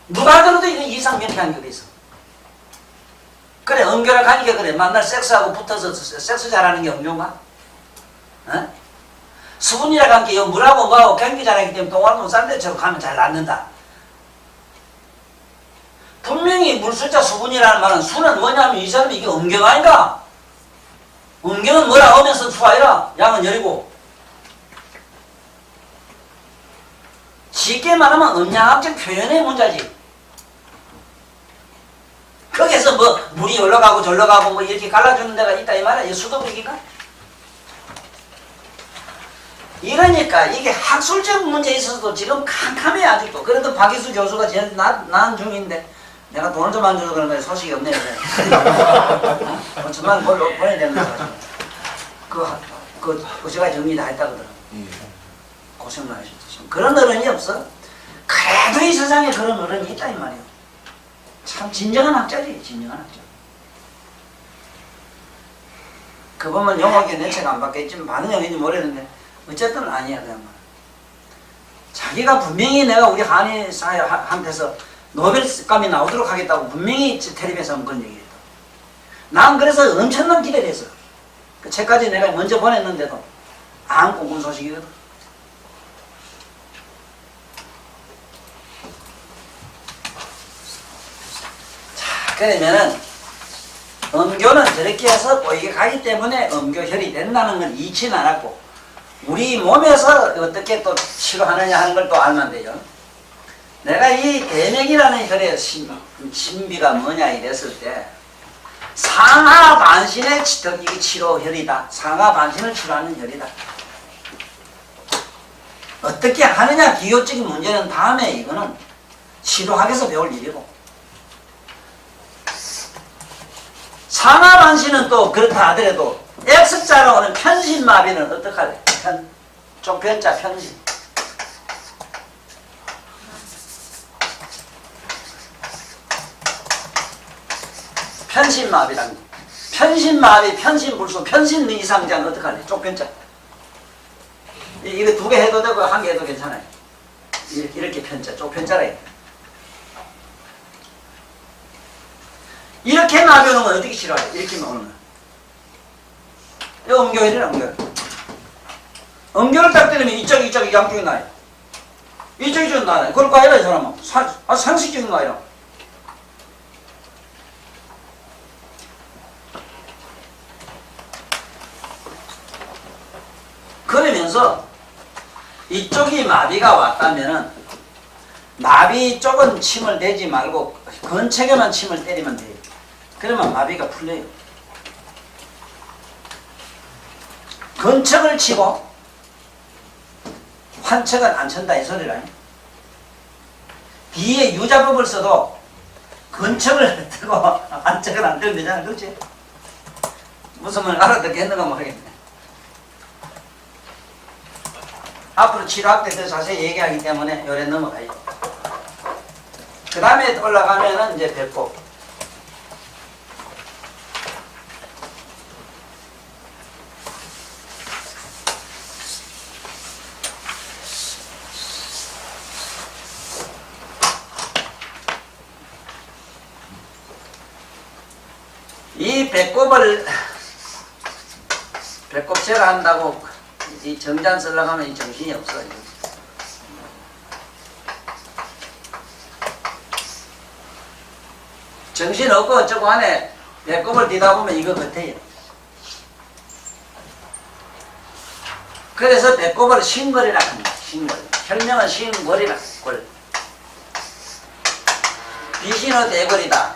[SPEAKER 1] 누가 들어도 이건 이상명쾌한 게 있어. 그래 은교라 가니까 그래 만날 섹스하고 붙어서 섹스 잘하는 게 은교인가? 어? 수분이라 한 게 물하고 뭐하고 경기 잘하기 때문에 동화도 싼 데처럼 가면 잘 낫는다. 분명히 물술자 수분이라는 말은 수는 뭐냐면 이 사람이 이게 음경 아닌가? 음경은 뭐라 하면서 수아이라 양은 열이고 쉽게 말하면 음양학적 표현의 문제지. 거기서 뭐 물이 올라가고 절러가고 뭐 이렇게 갈라주는 데가 있다 이 말이야. 이 수도국인가? 이러니까 이게 학술적 문제에 있어서도 지금 캄캄해 아직도. 그래도 박희수 교수가 제일 나은 중인데 내가 돈을 좀 안 줘서 그런 거에 소식이 없네요. 천만 뭘 보내야 되는 거야. 제가 정리 다 했다거든. 고생 많으셨죠. 그런 어른이 없어. 그래도 이 세상에 그런 어른이 있다 이 말이에요. 참 진정한 학자지, 진정한 학자. 그 보면 영화계 내 책 안 받겠지만 반응 영인지 모르겠는데 어쨌든 아니야 그냥 말. 자기가 분명히 내가 우리 한일 사회한테서 노벨감이 나오도록 하겠다고 분명히 텔레비에서 한번 그런 얘기했다. 난 그래서 엄청난 기대를 했어. 그 책까지 내가 먼저 보냈는데도 안 꼼꼼 소식이거든. 자, 그러면은 음교는 저렇게 해서 꼬이게 가기 때문에 음교혈이 된다는 걸 잊지는 않았고 우리 몸에서 어떻게 또 치료하느냐 하는 걸 또 알면 돼요. 내가 이 대맥이라는 혈의 신비가 뭐냐 이랬을 때 상하 반신의 치료 혈이다. 상하 반신을 치료하는 혈이다. 어떻게 하느냐 기호적인 문제는 다음에 이거는 치료학에서 배울 일이고 상하 반신은 또 그렇다 하더라도 X자로 오는 편신마비는 어떡하래? 쪽편자 편신. 편신마비라는 거. 편신마비, 편신불수, 편신이상자는 어떡하래? 쪽편자. 이거 두 개 해도 되고 한 개 해도 괜찮아요. 이렇게 편자, 쪽편자라 해. 이렇게 마비 오는 건 어떻게 치료해? 이렇게 오는 건. 이거 음교혈이라 음교혈. 음교를 딱 때리면 이쪽이 양쪽이 나요. 이쪽이 나요. 그럴 거 아니라 이 사람은. 상식적인 거 아니라. 그러면서 이쪽이 마비가 왔다면은 마비 쪽은 침을 대지 말고 근처에만 침을 때리면 돼요. 그러면 마비가 풀려요. 근척을 치고 환척은 안 친다 이 소리라. 뒤에 유자법을 써도 근척을 뜨고 환척은 안 뜨면 되잖아. 그렇지? 무슨 말 알아듣겠는가 모르겠네. 앞으로 치료학 때 더 자세히 얘기하기 때문에 요래 넘어가요. 그 다음에 올라가면은 이제 배꼽. 이 배꼽을 배꼽 제거한다고 이 정잔 쓰려고 하면 이 정신이 없어요. 정신 없고 저거 안에 배꼽을 뒤다 보면 이거 같아요. 그래서 배꼽을 신거리라 합니다. 신골. 혈명은 신골이라. 골. 귀신의 대골이다.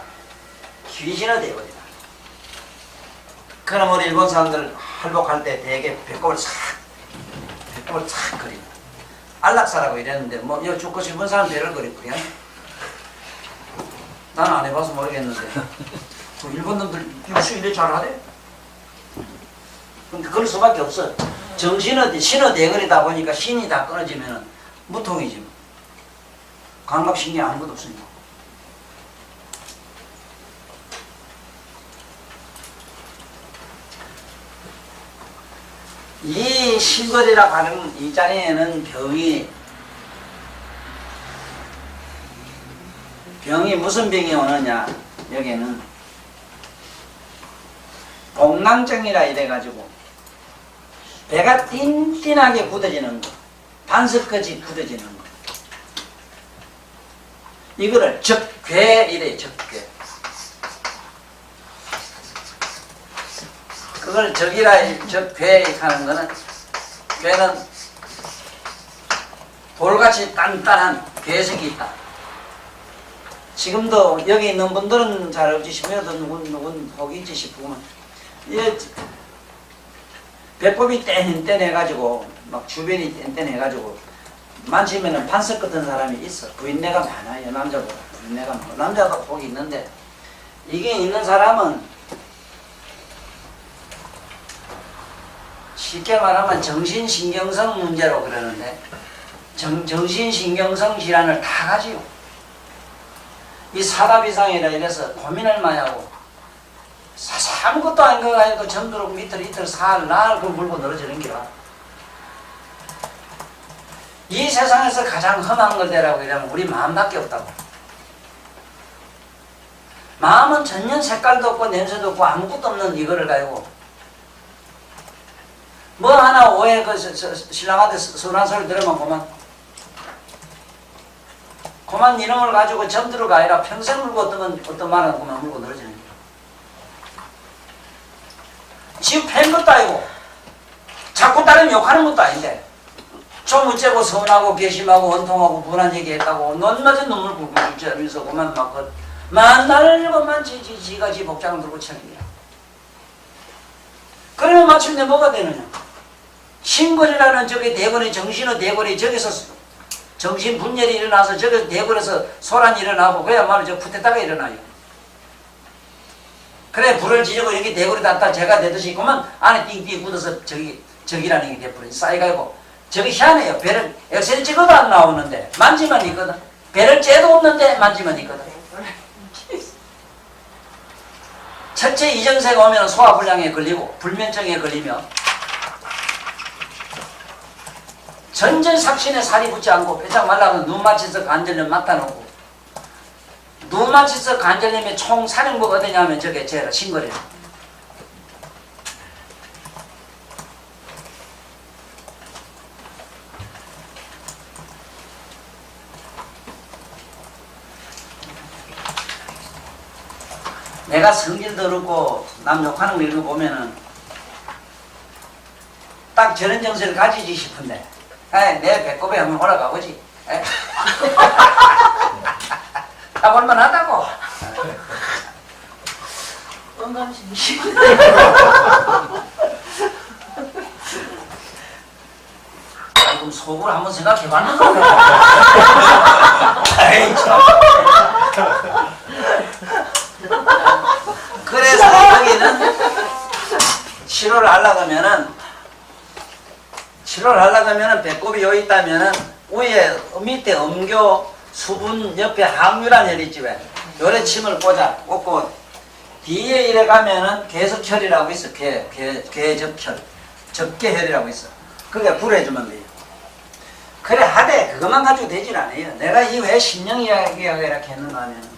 [SPEAKER 1] 귀신의 대골이다. 그럼 우리 일본 사람들 할복할 때 대개 배꼽을 싹 그립니다. 안락사라고 이랬는데 뭐 이거 죽고 싶은 사람 배를 그리고요. 나는 안 해봐서 모르겠는데 그 일본 놈들 육수 이래 잘하대. 그러니까 그럴 수밖에 없어. 정신의 신의 대거리다 보니까 신이 다 끊어지면은 무통이지. 감각신경 아무것도 없으니까. 이 신거리라고 하는 이 자리에는 병이 무슨 병이 오느냐, 여기에는 복낭증이라 이래가지고 배가 띵띵하게 굳어지는 거, 반석까지 굳어지는 거, 이거를 적괴 이래. 적괴. 그걸 적괴 하는 거는, 괴는 돌같이 단단한 괴석이 있다. 지금도 여기 있는 분들은 잘 없으시면 누군 혹인지 싶구만. 배꼽이 뗀해가지고 막 주변이 뗀해가지고 만지면은 반석 같은 사람이 있어. 부인내가 많아요. 남자보다 부인내가 많고, 남자도 혹이 있는데, 이게 있는 사람은 쉽게 말하면 정신신경성 문제로 그러는데, 정신신경성 질환을 다 가지고 이 사다비상이라 이래서 고민을 많이 하고, 아무것도 아닌 거 가지고 전두로 이틀 날 그 물고 늘어지는 기라. 이 세상에서 가장 험한 것이라고 이러면 우리 마음밖에 없다고. 마음은 전혀 색깔도 없고 냄새도 없고 아무것도 없는 이거를 가지고 뭐 하나 오해, 신랑한테 서운한 소리 들으면 그만 이놈을 가지고 점들어가 아니라 평생 물고 어떤 말은 그만 물고 늘어지는 거야. 지금 팬 것도 아니고 자꾸 다른 욕하는 것도 아닌데 좀 어째고 서운하고 괘씸하고 원통하고 분한 얘기했다고 논맞은 눈물 굴굴 찌르면서 그만 막 만날 것만 지가 지 복장을 들고 치는 거야. 그러면 마침내 뭐가 되느냐? 신골이라는 저기 대골이, 정신의 대골이 저기서 정신 분열이 일어나서 저기 대골에서 소란이 일어나고 그야말로 저 푸테타가 일어나요. 그래 불을 지르고 여기 대골이 닿다 제가 되듯이 그만 안에 띵띵 굳어서 저기라는 게 돼버려 쌓여가지고 저기 희한해요. 배를 엑셀 찍어도 안 나오는데 만지만 있거든. 배를 째도 없는데 만지만 있거든. 첫째 이정세가 오면 소화불량에 걸리고 불면증에 걸리며 전전 삭신에 살이 붙지 않고 빼짝 말라면 눈 맞춰서 관절염 맡아놓고 눈 맞춰서 관절염에 총 사령부가 어디냐면 저게 제가 신거래요. 내가 성질 더럽고 남 욕하는 거 이런 거 보면은 딱 저런 정서를 가지지 싶은데 내 배꼽에 한번 올라가보지. 딱 올만하다고.
[SPEAKER 3] 언감심이.
[SPEAKER 1] 그럼 속으로 한번 생각해봤는 거야. 에이 참. 그래서 여기는 치료를 하려면 배꼽이 여기 있다면은 위에 밑에 음교 수분 옆에 항유란 혈 있지 왜? 요래 침을 꽂고 뒤에 이래 가면은 괴석혈이라고 있어. 괴적혈, 적계혈이라고 있어. 그게 불해주면 돼요. 그래 하되 그것만 가지고 되질 않아요. 내가 이 왜 신령 이야기가 이렇게 했는가 하면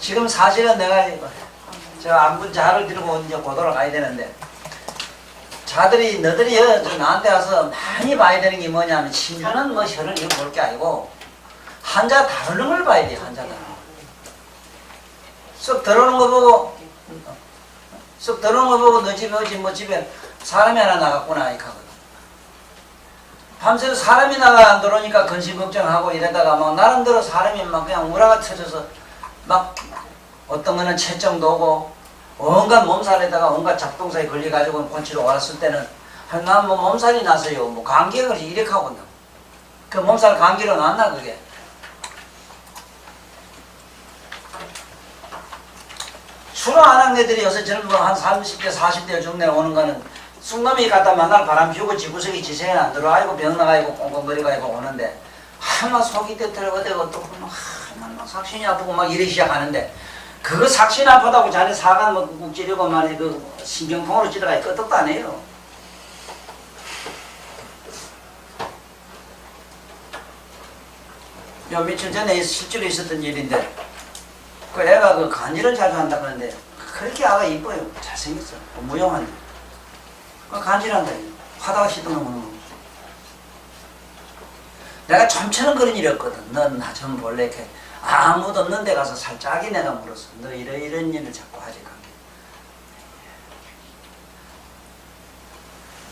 [SPEAKER 1] 지금 사실은 내가 저 안분 자를 들고 이제 고도로 가야 되는데 너들이 나한테 와서 많이 봐야 되는 게 뭐냐면 신주는 뭐 혈을 이거 볼 게 아니고 환자 다루는 걸 봐야 돼. 환자 다루는 거. 쑥 들어오는 거 보고 너 집에 오지 뭐 집에 사람이 하나 나갔구나 이거거든. 밤새도 사람이 나가 안 들어오니까 근심 걱정하고 이러다가 막 나름대로 사람이 막 그냥 우라가 터져서 막 어떤 거는 체증도 오고 온갖 몸살에다가 온갖 잡동사에 걸려가지고 곤치러 왔을 때는 난 뭐 몸살이 나서요. 뭐 감기가 이렇게 하거든요. 그 몸살 감기로 났나 그게. 수많은 애들이 요새 젊은 한 30대 40대 중내 오는 거는 쑥놈이 갖다 만날 바람 피우고 지구석이 지세에 안 들어 아이고 병 나가고 꽁꽁거리고 오는데 하나 속이 뜨들어대고 또 막 삭신이 아프고 막 이러기 시작하는데 그거 삭신 아프다고 자네 사관 뭐 꾹 찌르고 말이 그 신경통으로 찌르가 끄떡도 안 해요. 요 며칠 전에 실제로 있었던 일인데 그 애가 그 간질을 자주 한다 그러는데 그렇게 아가 이뻐요. 잘생겼어. 무용한데. 그 간질한다. 화다가 시동하면 내가 좀처럼 그런 일이 없거든. 넌 나 좀 볼래 이렇게 아무도 없는 데 가서 살짝이 내가 물었어. 너 이런 일을 자꾸 하지 관계.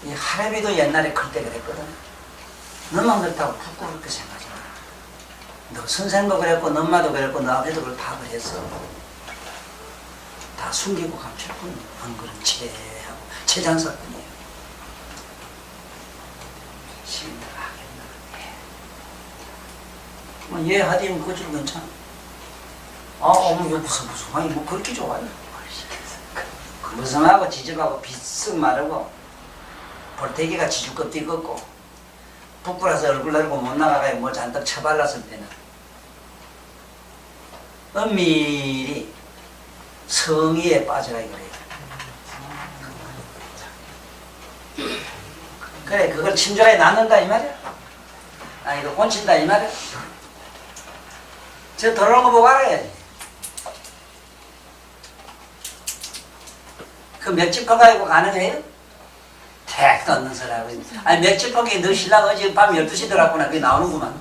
[SPEAKER 1] 이 할애비도 옛날에 클 때 그랬거든. 너만 그렇다고 부끄럽게 생각하지 마. 너 선생도 그랬고 너 엄마도 그랬고 너 아버지도 그걸 다 그랬어. 다 숨기고 감출 뿐. 안 그런 체하고 체장사뿐이에요. 시인들 하겠나. 뭐 얘 하디면 그줄 괜찮아. 어머 이거 무슨 아니 뭐 그렇게 좋아요. 무성하고 지집하고 비쓱 마르고 볼태기가 지죽껍질 걷고 부끄러서 얼굴 내리고 못 나가가 뭐 잔뜩 처발랐을 때는 은밀히 성의에 빠져라 이거예요. 그래 그걸 친절하게 낳는다 이 말이야. 아 이거 곤친다 이 말이야. 저 더러운 거 보고 알아야지. 그 맥주파가지고 가능해요? 택도 없는 소리하고. 아니 맥주파기 너 신랑 어제 밤 12시 들어왔구나. 그게 나오는구만.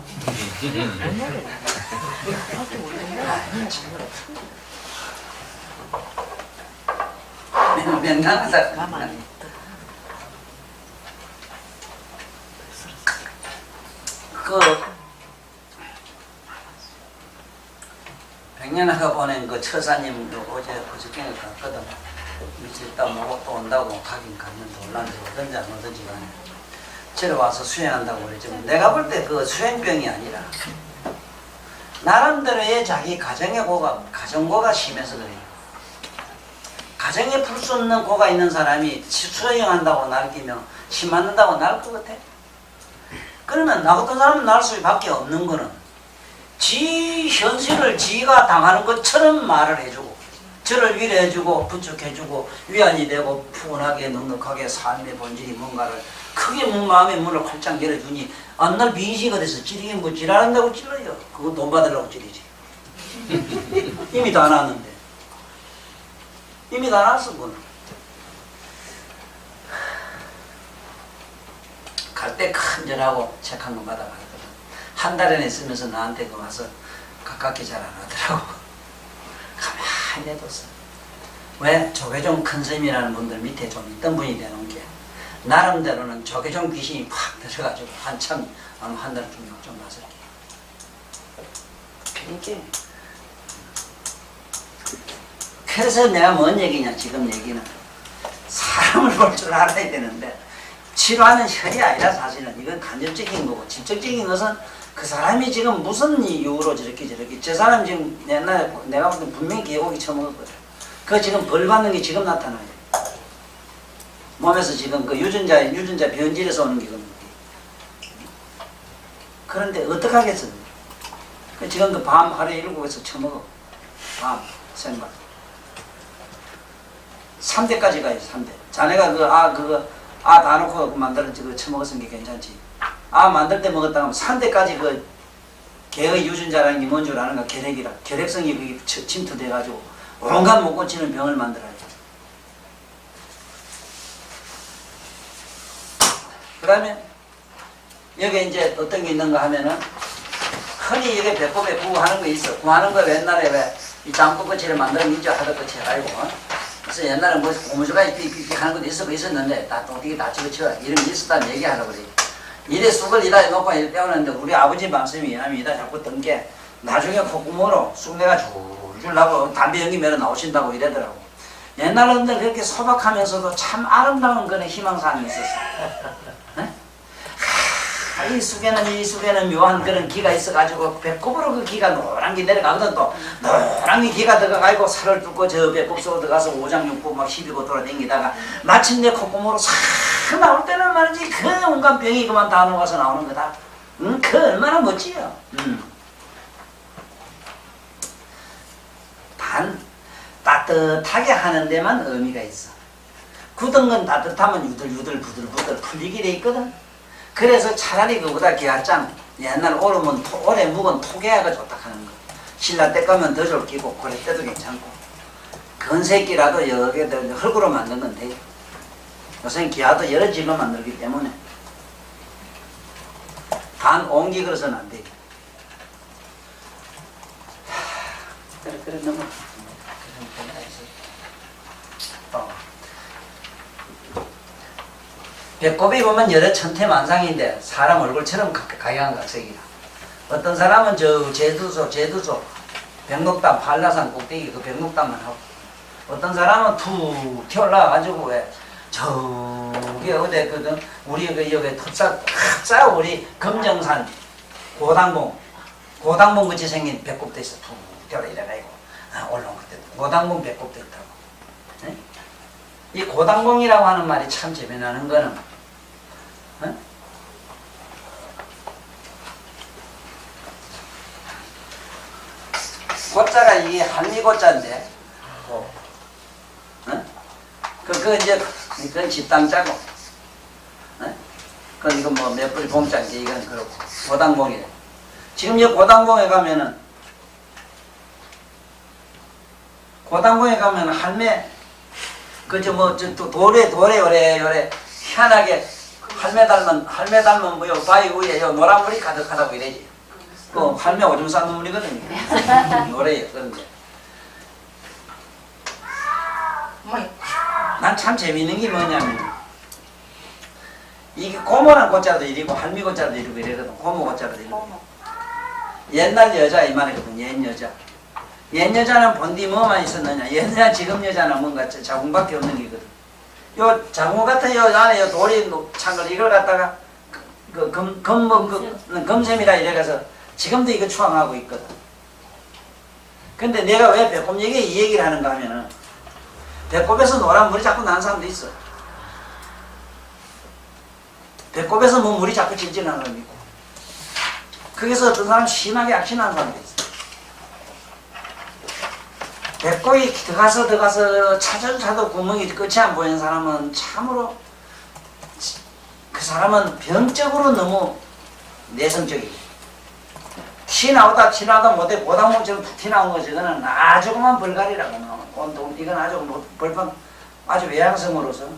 [SPEAKER 1] 명랑하다. 그 백년아가 보낸 그 처사님도 어제 그저께 갔거든. 며칠 있다 뭐 또 온다고 가긴 갔는데 올란지 오든지 안 오든지 간에 저리 와서 수행한다고 그랬지만 내가 볼 때 그 수행병이 아니라 나름대로의 자기 가정의 고가 가정고가 심해서 그래요. 가정에 풀 수 없는 고가 있는 사람이 수행한다고 날뛰며 심 맞는다고 날 것 같아. 그러면 나 같은 사람은 날 수밖에 없는 거는 지 현실을 지가 당하는 것처럼 말을 해주고 저를 위로해주고 부축해주고 위안이 되고 푸근하게 넉넉하게 삶의 본질이 뭔가를 크게 마음의 문을 활짝 열어주니 안날 빈시가 돼서 찌르긴 뭐 찌라는다고 찔러요. 그거 돈 받으려고 찌르지. 이미 다 나왔는데. 이미 다 나왔어 그거는. 갈 때 큰절하고 책 한 권 받아가거든. 한 달에 있으면서 나한테 그 와서 가깝게 잘 안 하더라고. 가만히 내뒀어. 왜? 조계종 큰 스님이라는 분들 밑에 좀 있던 분이 되는 게 나름대로는 조계종 귀신이 팍 들어가지고 한참 한 달 중에 좀 나설 게. 그러니까 그래서 내가 뭔 얘기냐 지금 얘기는 사람을 볼 줄 알아야 되는데 치료하는 혈이 아니라 사실은 이건 간접적인 거고 직접적인 것은 그 사람이 지금 무슨 이유로 저렇게 저 사람 지금 옛날에 내가 볼 때 분명히 개고기 처먹었거든. 그거 지금 벌 받는 게 지금 나타나요. 몸에서 지금 그 유전자 변질에서 오는 게 그런데 어떡하겠어. 그 지금 그 밤 하루에 7에서 처먹어. 밤 생밥 3대까지 가요. 3대. 자네가 아 다 놓고 만들어 그 처먹었은 게 괜찮지. 아 만들 때 먹었다 하면 3대까지 그 개의 유전자라는 게 뭔 줄 아는가. 결핵이라. 결핵성이 그게 침투돼가지고 온갖 못 고치는 병을 만들어요. 그 다음에 여기 이제 어떤 게 있는가 하면은 흔히 이게 배꼽에 구하는 거 있어. 구하는 거 옛날에 왜 이 장구거치를 만드는 민족 하던 거치 알고 그래서 옛날에 뭐 고무줄가 삐삐삐 하는 것도 있었는데 다 어떻게 다 집어치워 이런 게 있었다는 얘기하라고 그래. 이래 쑥을 이다 해놓고 이래 떼어놨는데 우리 아버지 말씀이 왜냐면 이다 자꾸 던 게 나중에 콧구멍으로 쑥내가 줄줄 나고 담배 연기 매러 나오신다고 이러더라고. 옛날 어른들 그렇게 소박하면서도 참 아름다운 그런 희망사항이 있었어. 이 쑥에는 묘한 그런 기가 있어가지고 배꼽으로 그 기가 노란 게 내려가거든. 또 노란 게 기가 들어가가지고 살을 뚫고 저 배꼽 속으로 들어가서 오장육부 막 휘비고 돌아다니다가 마침내 콧구멍으로 싹 나올 때는 말이지 그 온갖 병이 그만 다 녹아서 나오는 거다. 그 얼마나 멋지요. 단 따뜻하게 하는 데만 의미가 있어. 굳은 건 따뜻하면 유들유들 부들부들 풀리게 돼 있거든. 그래서 차라리 그보다 계약장 옛날 오래 묵은 토개야가 좋다 하는 거. 신라 때 거면 더 좋기고 고래 때도 괜찮고 건새끼라도 여러 개 흙으로 만든 건 돼. 요새는 기아도 여러 질로 만들기 때문에 단 옹기 그래서는 안 돼. 그래 넘어. 배꼽이 보면 여러 천태만상인데 사람 얼굴처럼 각양각색이라. 어떤 사람은 저 제주도 백록담 한라산 꼭대기 그 백록담만 하고, 어떤 사람은 툭 튀어올라가지고 왜 저기 어디 우리 그 여기 흑사 우리 금정산 고당봉 같이 생긴 배꼽도 있어. 툭 튀어올라 이래가지고 올라온 것도 고당봉 배꼽도 있다고. 네? 이 고당봉이라고 하는 말이 참 재미나는 거는 고자가 이게 한미고자인데 그 이제 그건 집당자고 그건 이거 뭐 몇 불 봉자인지 이건 그렇고 고당봉이래. 지금 이 고당봉에 가면은 할매 그저 뭐 또 돌에 요래 희한하게 할매 닮은 뭐요 바위 위에 요 노란 물이 가득하다고 이래지. 그 할매 오줌 싼 눈물이거든요. 노래요. 그런데 난 참 재미있는 게 뭐냐면 이게 고모란 고자도 이리고 할미 고자도 이리고 이래거든. 고모 고자도 이리고. 옛날 여자 이 말이거든. 옛 여자. 옛 여자는 본디 뭐만 있었느냐. 옛날 지금 여자는 뭔가 자궁밖에 없는 게거든. 요 자궁 같은 요 안에 요 돌이 찬 걸 이걸 갖다가 금샘이라 이래가서 지금도 이거 추앙하고 있거든. 근데 내가 왜 배꼽 얘기에 이 얘기를 하는가 하면은 배꼽에서 노란 물이 자꾸 나는 사람도 있어. 배꼽에서 뭐 물이 자꾸 질질나는 사람도 있고. 거기서 어떤 사람 심하게 악신하는 사람도 있어. 배꼽이 들어가서 차도 구멍이 끝이 안 보이는 사람은 참으로 그 사람은 병적으로 너무 내성적이고 티 나오다 못해 고당봉처럼 티 나온 거 저거는 아주 그만 벌갈이라고 나와. 이건 아주 벌판 아주 외향성으로서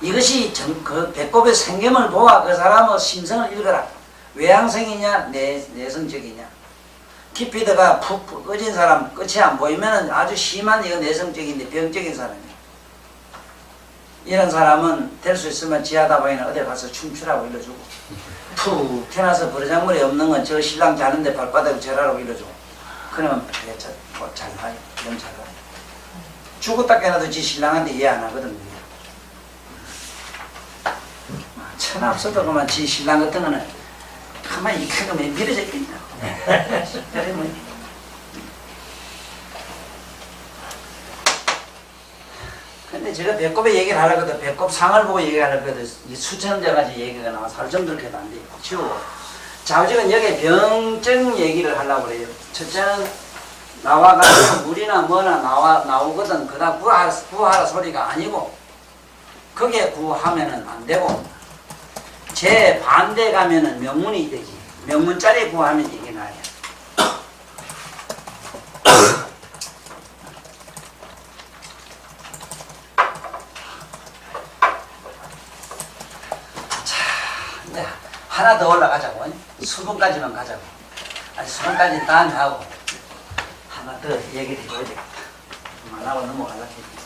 [SPEAKER 1] 이것이 그 배꼽의 생김을 보아 그 사람의 심성을 읽어라. 외향성이냐 내성적이냐. 깊이 들어가 푹 꺼진 사람 끝이 안 보이면 아주 심한 이거 내성적인데 병적인 사람이야. 이런 사람은 될 수 있으면 지하다방이나 어디 가서 춤추라고 일러주고 푹 태어나서 버르장머리 없는 건 저 신랑 자는데 발바닥을 절하라고 일러주고 그러면 잘 나요. 너무 잘 나요. 죽었다 깨나도 지 신랑한테 이해 안 하거든. 천하 없어도 그만 지 신랑 같은 거는 가만히 이렇게 하면 밀어져 있겠냐. 그래 뭐. 근데 제가 배꼽의 얘기를 하려거든. 배꼽 상을 보고 얘기하려거든. 수천자까지 얘기가 나와서 할 정도로 해도 안 돼. 치우고. 좌우직은 여기 병적 얘기를 하려고 그래요. 첫째는 나와가지고 물이나 뭐나 나오거든. 그다 구하라 소리가 아니고, 거기에 구하면은 안 되고, 제 반대 가면은 명문이 되지. 명문짜리 구하면 이게 나야. 하나 더 올라가자고. 수분까지만 가자고. 아니 수분까지 다 하고 더 얘기를 해줘야 되겠다. 안 하고 넘어가려고 했지.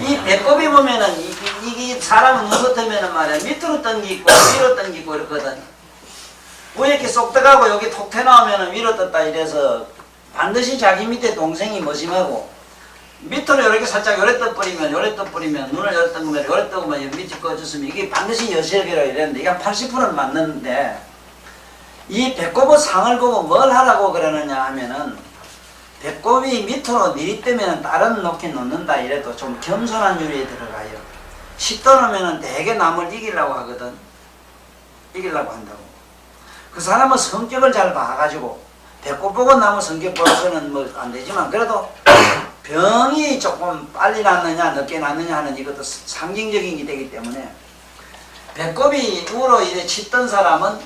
[SPEAKER 1] 이 배꼽이 보면은 이게 사람은 누렇다면은 말이야 밑으로 당기고 위로 당기고 이렇거든. 왜 이렇게 쏙 들어가고 여기 톡 튀어나오면은 위로 떴다 이래서 반드시 자기 밑에 동생이 머심하고 밑으로 이렇게 살짝 요래 떠버리면 요래 떠버리면 눈을 요래 떠보면 요래 떠보면 밑이 꺼졌으면 이게 반드시 여시력이라고 이랬는데 이게 한 80%는 맞는데 이 배꼽의 상을 보고 뭘 하라고 그러느냐 하면은 배꼽이 밑으로 내리뜨면 다른 높이 놓는다 이래도 좀 겸손한 유리에 들어가요. 식도 놓으면 되게 남을 이기려고 하거든. 이기려고 한다고. 그 사람은 성격을 잘 봐가지고 배꼽 보고 남의 성격 보고서는 뭐 안 되지만 그래도 병이 조금 빨리 낫느냐 늦게 낫느냐 하는 이것도 상징적인 게 되기 때문에 배꼽이 우로 이래 치던 사람은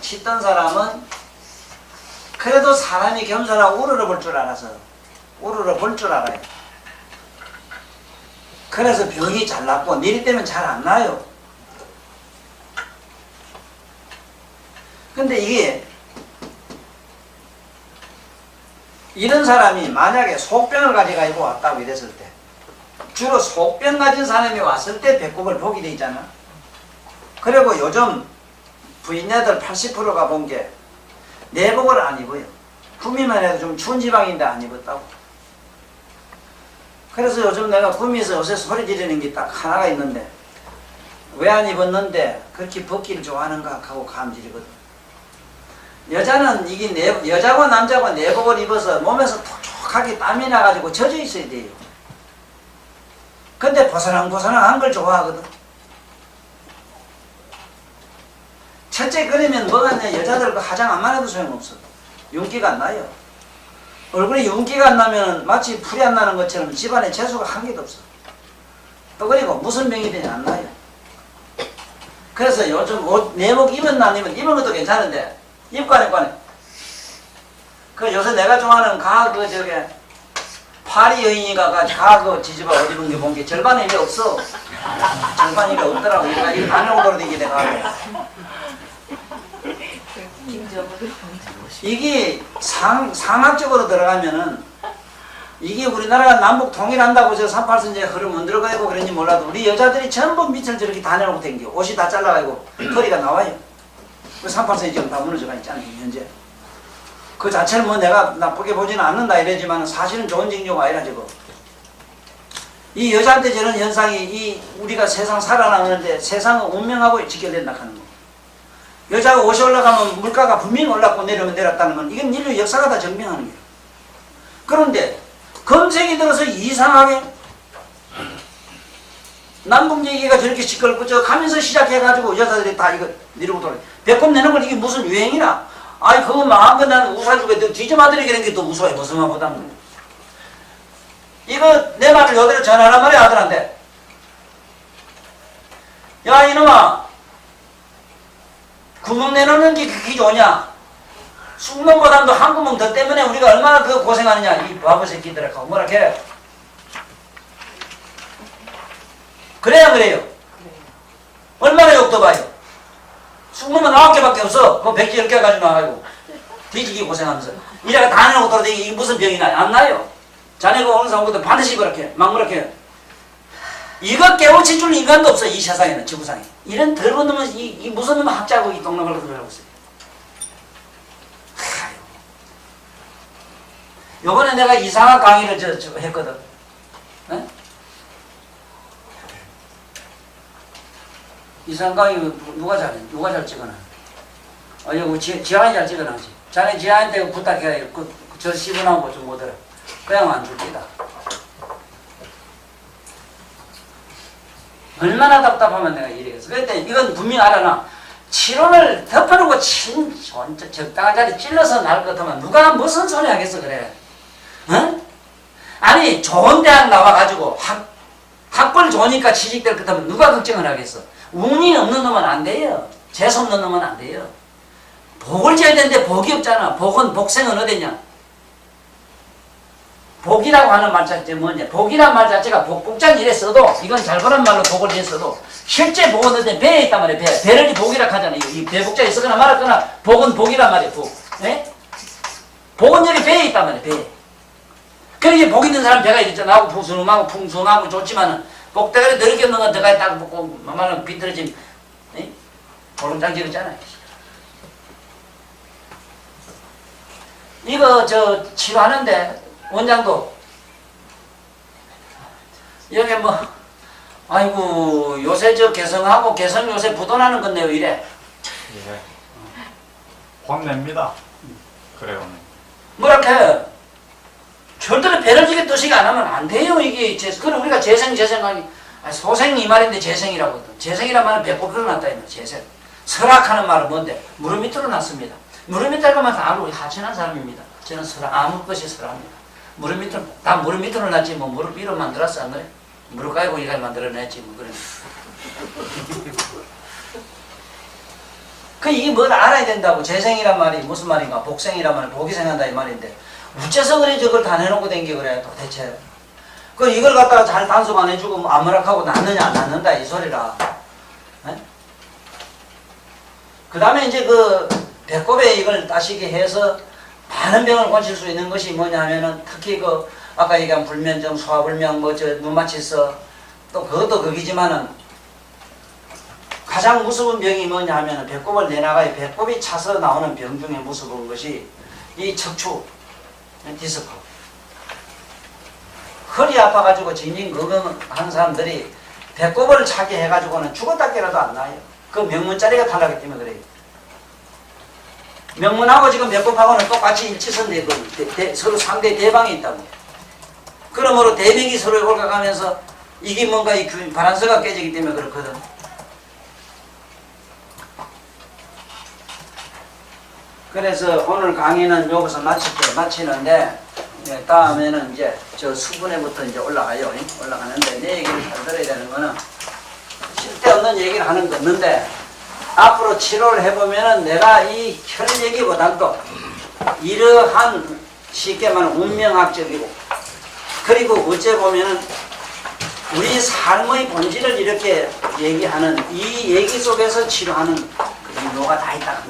[SPEAKER 1] 그래도 사람이 겸손하고 우러러 볼 줄 알아서 우러러 볼 줄 알아요. 그래서 병이 잘 낫고 내리 때면 잘 안 나요. 근데 이게 이런 사람이 만약에 속병을 가져가지고 왔다고 이랬을 때 주로 속병 가진 사람이 왔을 때 배꼽을 보게 돼 있잖아. 그리고 요즘 부인네들 80%가 본 게 내복을 안 입어요. 구미만 해도 좀 추운 지방인데 안 입었다고. 그래서 요즘 내가 구미에서 요새 소리 지르는 게 딱 하나가 있는데 왜 안 입었는데 그렇게 벗기를 좋아하는가 하고 감질이거든. 여자는 이게 여자고 남자고 내복을 입어서 몸에서 톡톡하게 땀이 나가지고 젖어 있어야 돼요. 근데 보슬랑보슬랑한 걸 좋아하거든. 첫째 그러면 뭐가 있냐, 여자들 그 화장 안만 해도 소용없어. 윤기가 안 나요. 얼굴에 윤기가 안 나면 마치 풀이 안 나는 것처럼 집안에 재수가 한 개도 없어. 또 그리고 무슨 병이든지 안 나요. 그래서 요즘 옷 내복 입었나 안 입은 것도 괜찮은데 입고 안 입고 안 해. 그 요새 내가 좋아하는 저게 파리 여인이가 그 지지바 옷 입은 게 본 게 절반에 이게 없어. 절반이 이게 없더라고. 이거 반영도로 되게 돼가지고. 이게 상학적으로 들어가면은 이게 우리나라가 남북 통일한다고 저 38선 이제 흐름 못 들어가고 그런지 몰라도 우리 여자들이 전부 밑을 저렇게 다 내놓고 댕겨. 옷이 다 잘라가지고 허리가 나와요. 그 38선이 지금 다 무너져가 있잖아요, 현재. 그 자체를 뭐 내가 나쁘게 보지는 않는다 이러지만 사실은 좋은 징조가 아니라 지금. 이 여자한테 저런 현상이 우리가 세상 살아나가는데 세상은 운명하고 직결된다 하는 거. 여자가 옷이 올라가면 물가가 분명히 올랐고 내려오면 내렸다는 건 이건 인류 역사가 다 증명하는 거예요. 그런데 검색이 들어서 이상하게 남북 얘기가 저렇게 시끄럽고 저 가면서 시작해가지고 여자들이 다 이거 내리고 돌아요. 배꼽 내는 걸 이게 무슨 유행이나 아이 그거 마음껏 나는 우사주고 뒤져맞으려고 하는 게 또 무서워요. 무슨 말보다는 이거 내 말을 여대로 전하란 말이야 아들한테. 야 이놈아 구멍 내놓는 게 그렇게 좋냐? 숙명보다도 한 구멍 더 때문에 우리가 얼마나 더 고생하느냐 이 바보 새끼들아 하고 뭐라 해. 그래야 그래요. 얼마나 욕도 봐요. 숙명은 9개밖에 없어. 그거 110개 가지고 나가지고 뒤지기 고생하면서 이래가 다 내놓고 돌아다니기 무슨 병이 나요? 안 나요. 자네가 오는 사람부터 반드시 그렇게 막 그렇게 이거 깨우칠 줄 인간도 없어. 이 세상에는 지구상에 이런 더러운 놈은 이 무슨 놈은 학자고 이 동남아를 들어가고 있어요. 요번에 내가 이상한 강의를 저 했거든. 네? 이상한 강의 누가 잘해? 누가 잘 찍어놔? 여기 지한이 잘 찍어놔지. 자네 지한한테 부탁해. 저 씹어나온 거 좀 못들어. 그냥 안 줄기다. 얼마나 답답하면 내가 이래겠어. 그랬더니 이건 분명히 알아놔. 치론을 덮어놓고 적당한 자리 찔러서 날 것 같으면 누가 무슨 소리 하겠어 그래. 응? 아니 좋은 대학 나와가지고 학벌 좋으니까 취직될 것 같으면 누가 걱정을 하겠어. 운이 없는 놈은 안 돼요. 재수 없는 놈은 안 돼요. 복을 지어야 되는데 복이 없잖아. 복은 복생은 어디냐. 복이라고 하는 말 자체가 뭐냐? 복이란 말 자체가 복장 이래 써도 이건 잘 보는 말로 복을 이래 써도 실제 복은 어떤 배에 있단 말이에요. 배. 배를 복이라 하잖아요. 이 배복자에 쓰거나 말았거나 복은 복이란 말이에요. 복. 예? 복은 여기 배에 있단 말이에요. 배에. 그러니까 복 있는 사람 배가 이렇게 나오고 풍성하고 좋지만은 복대가리 더럽게 없는 건 대가리 딱 먹고 말은 비틀어진 보름장지 있잖아요. 이거 저 치료하는데 원장도 여기 뭐 아이고 요새 저 개성 요새 부도나는 건데요 이래
[SPEAKER 4] 예. 혼냅니다. 그래요.
[SPEAKER 1] 뭐랄까 절대로 배를 지게 뜻이 안 하면 안 돼요 이게 그럼 우리가 재생하기 소생이 이 말인데 재생이라고 재생이란 말은 배꼽 흘러났다 이 말 재생 설악하는 말은 뭔데 무릎 밑으로 났습니다. 무릎 밑에 가면 다 알고 하천한 사람입니다. 저는 설악 아무 것이 설악합니다. 무릎 밑으로 다 무릎 밑으로 났지 뭐 무릎 위로 만들었어 안 그래? 무릎 깔고 이걸 만들어냈지 뭐 그래. 그 이게 뭘 알아야 된다고 재생이란 말이 무슨 말인가 복생이란 말이 복이 생한다 이 말인데 우째서 그래 저걸 다 내놓고 댕겨 그래 도대체 그 이걸 갖다가 잘 단속 안 해주고 뭐 아무락하고 낫느냐 안 낫는다 이 소리라. 그 다음에 이제 그 배꼽에 이걸 따시게 해서 많은 병을 고칠 수 있는 것이 뭐냐 하면은 특히 그 아까 얘기한 불면증, 소화불명, 뭐 저 눈마취서 또 그것도 극이지만은 가장 무서운 병이 뭐냐 하면은 배꼽을 내나가요. 배꼽이 차서 나오는 병 중에 무서운 것이 이 척추 디스크. 허리 아파가지고 징징 거금하는 사람들이 배꼽을 차게 해가지고는 죽었다 깨라도 안 나요. 그 명문자리가 탈락이기 때문에 그래요. 명문하고 지금 배꼽하고는 똑같이 일치선대 서로 상대 대방이 있다고. 그러므로 대명이 서로 올라가면서 이게 뭔가 이 바란스가 깨지기 때문에 그렇거든. 그래서 오늘 강의는 여기서 마치는데 다음에는 이제 저 수분에부터 이제 올라가요. 올라가는데 내 얘기를 잘 들어야 되는 거는 쓸데없는 얘기를 하는 거 없는데 앞으로 치료를 해보면은 내가 이 혈 얘기보다도 이러한 쉽게 말하면 운명학적이고 그리고 어째 보면은 우리 삶의 본질을 이렇게 얘기하는 이 얘기 속에서 치료하는 그 이유가 다 있다 하는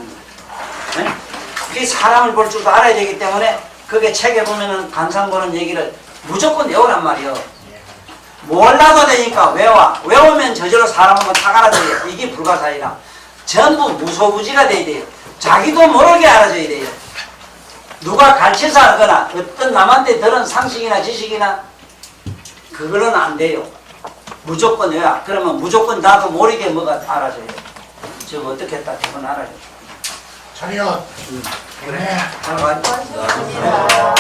[SPEAKER 1] 거예요. 그 사람을 볼 줄도 알아야 되기 때문에 그게 책에 보면은 강상 보는 얘기를 무조건 외우란 말이요. 몰라도 되니까 외우면 저절로 사람하고 타갈아져요. 이게 불가사의라. 전부 무소부지가 돼야 돼요. 자기도 모르게 알아줘야 돼요. 누가 가르쳐서 하거나 어떤 남한테 들은 상식이나 지식이나 그거는 안 돼요. 무조건 외워. 그러면 무조건 나도 모르게 뭐가 알아줘야 돼. 저거 어떻게 했다 그건 알아줘.
[SPEAKER 2] 차렷. 그래.
[SPEAKER 1] 잘 가.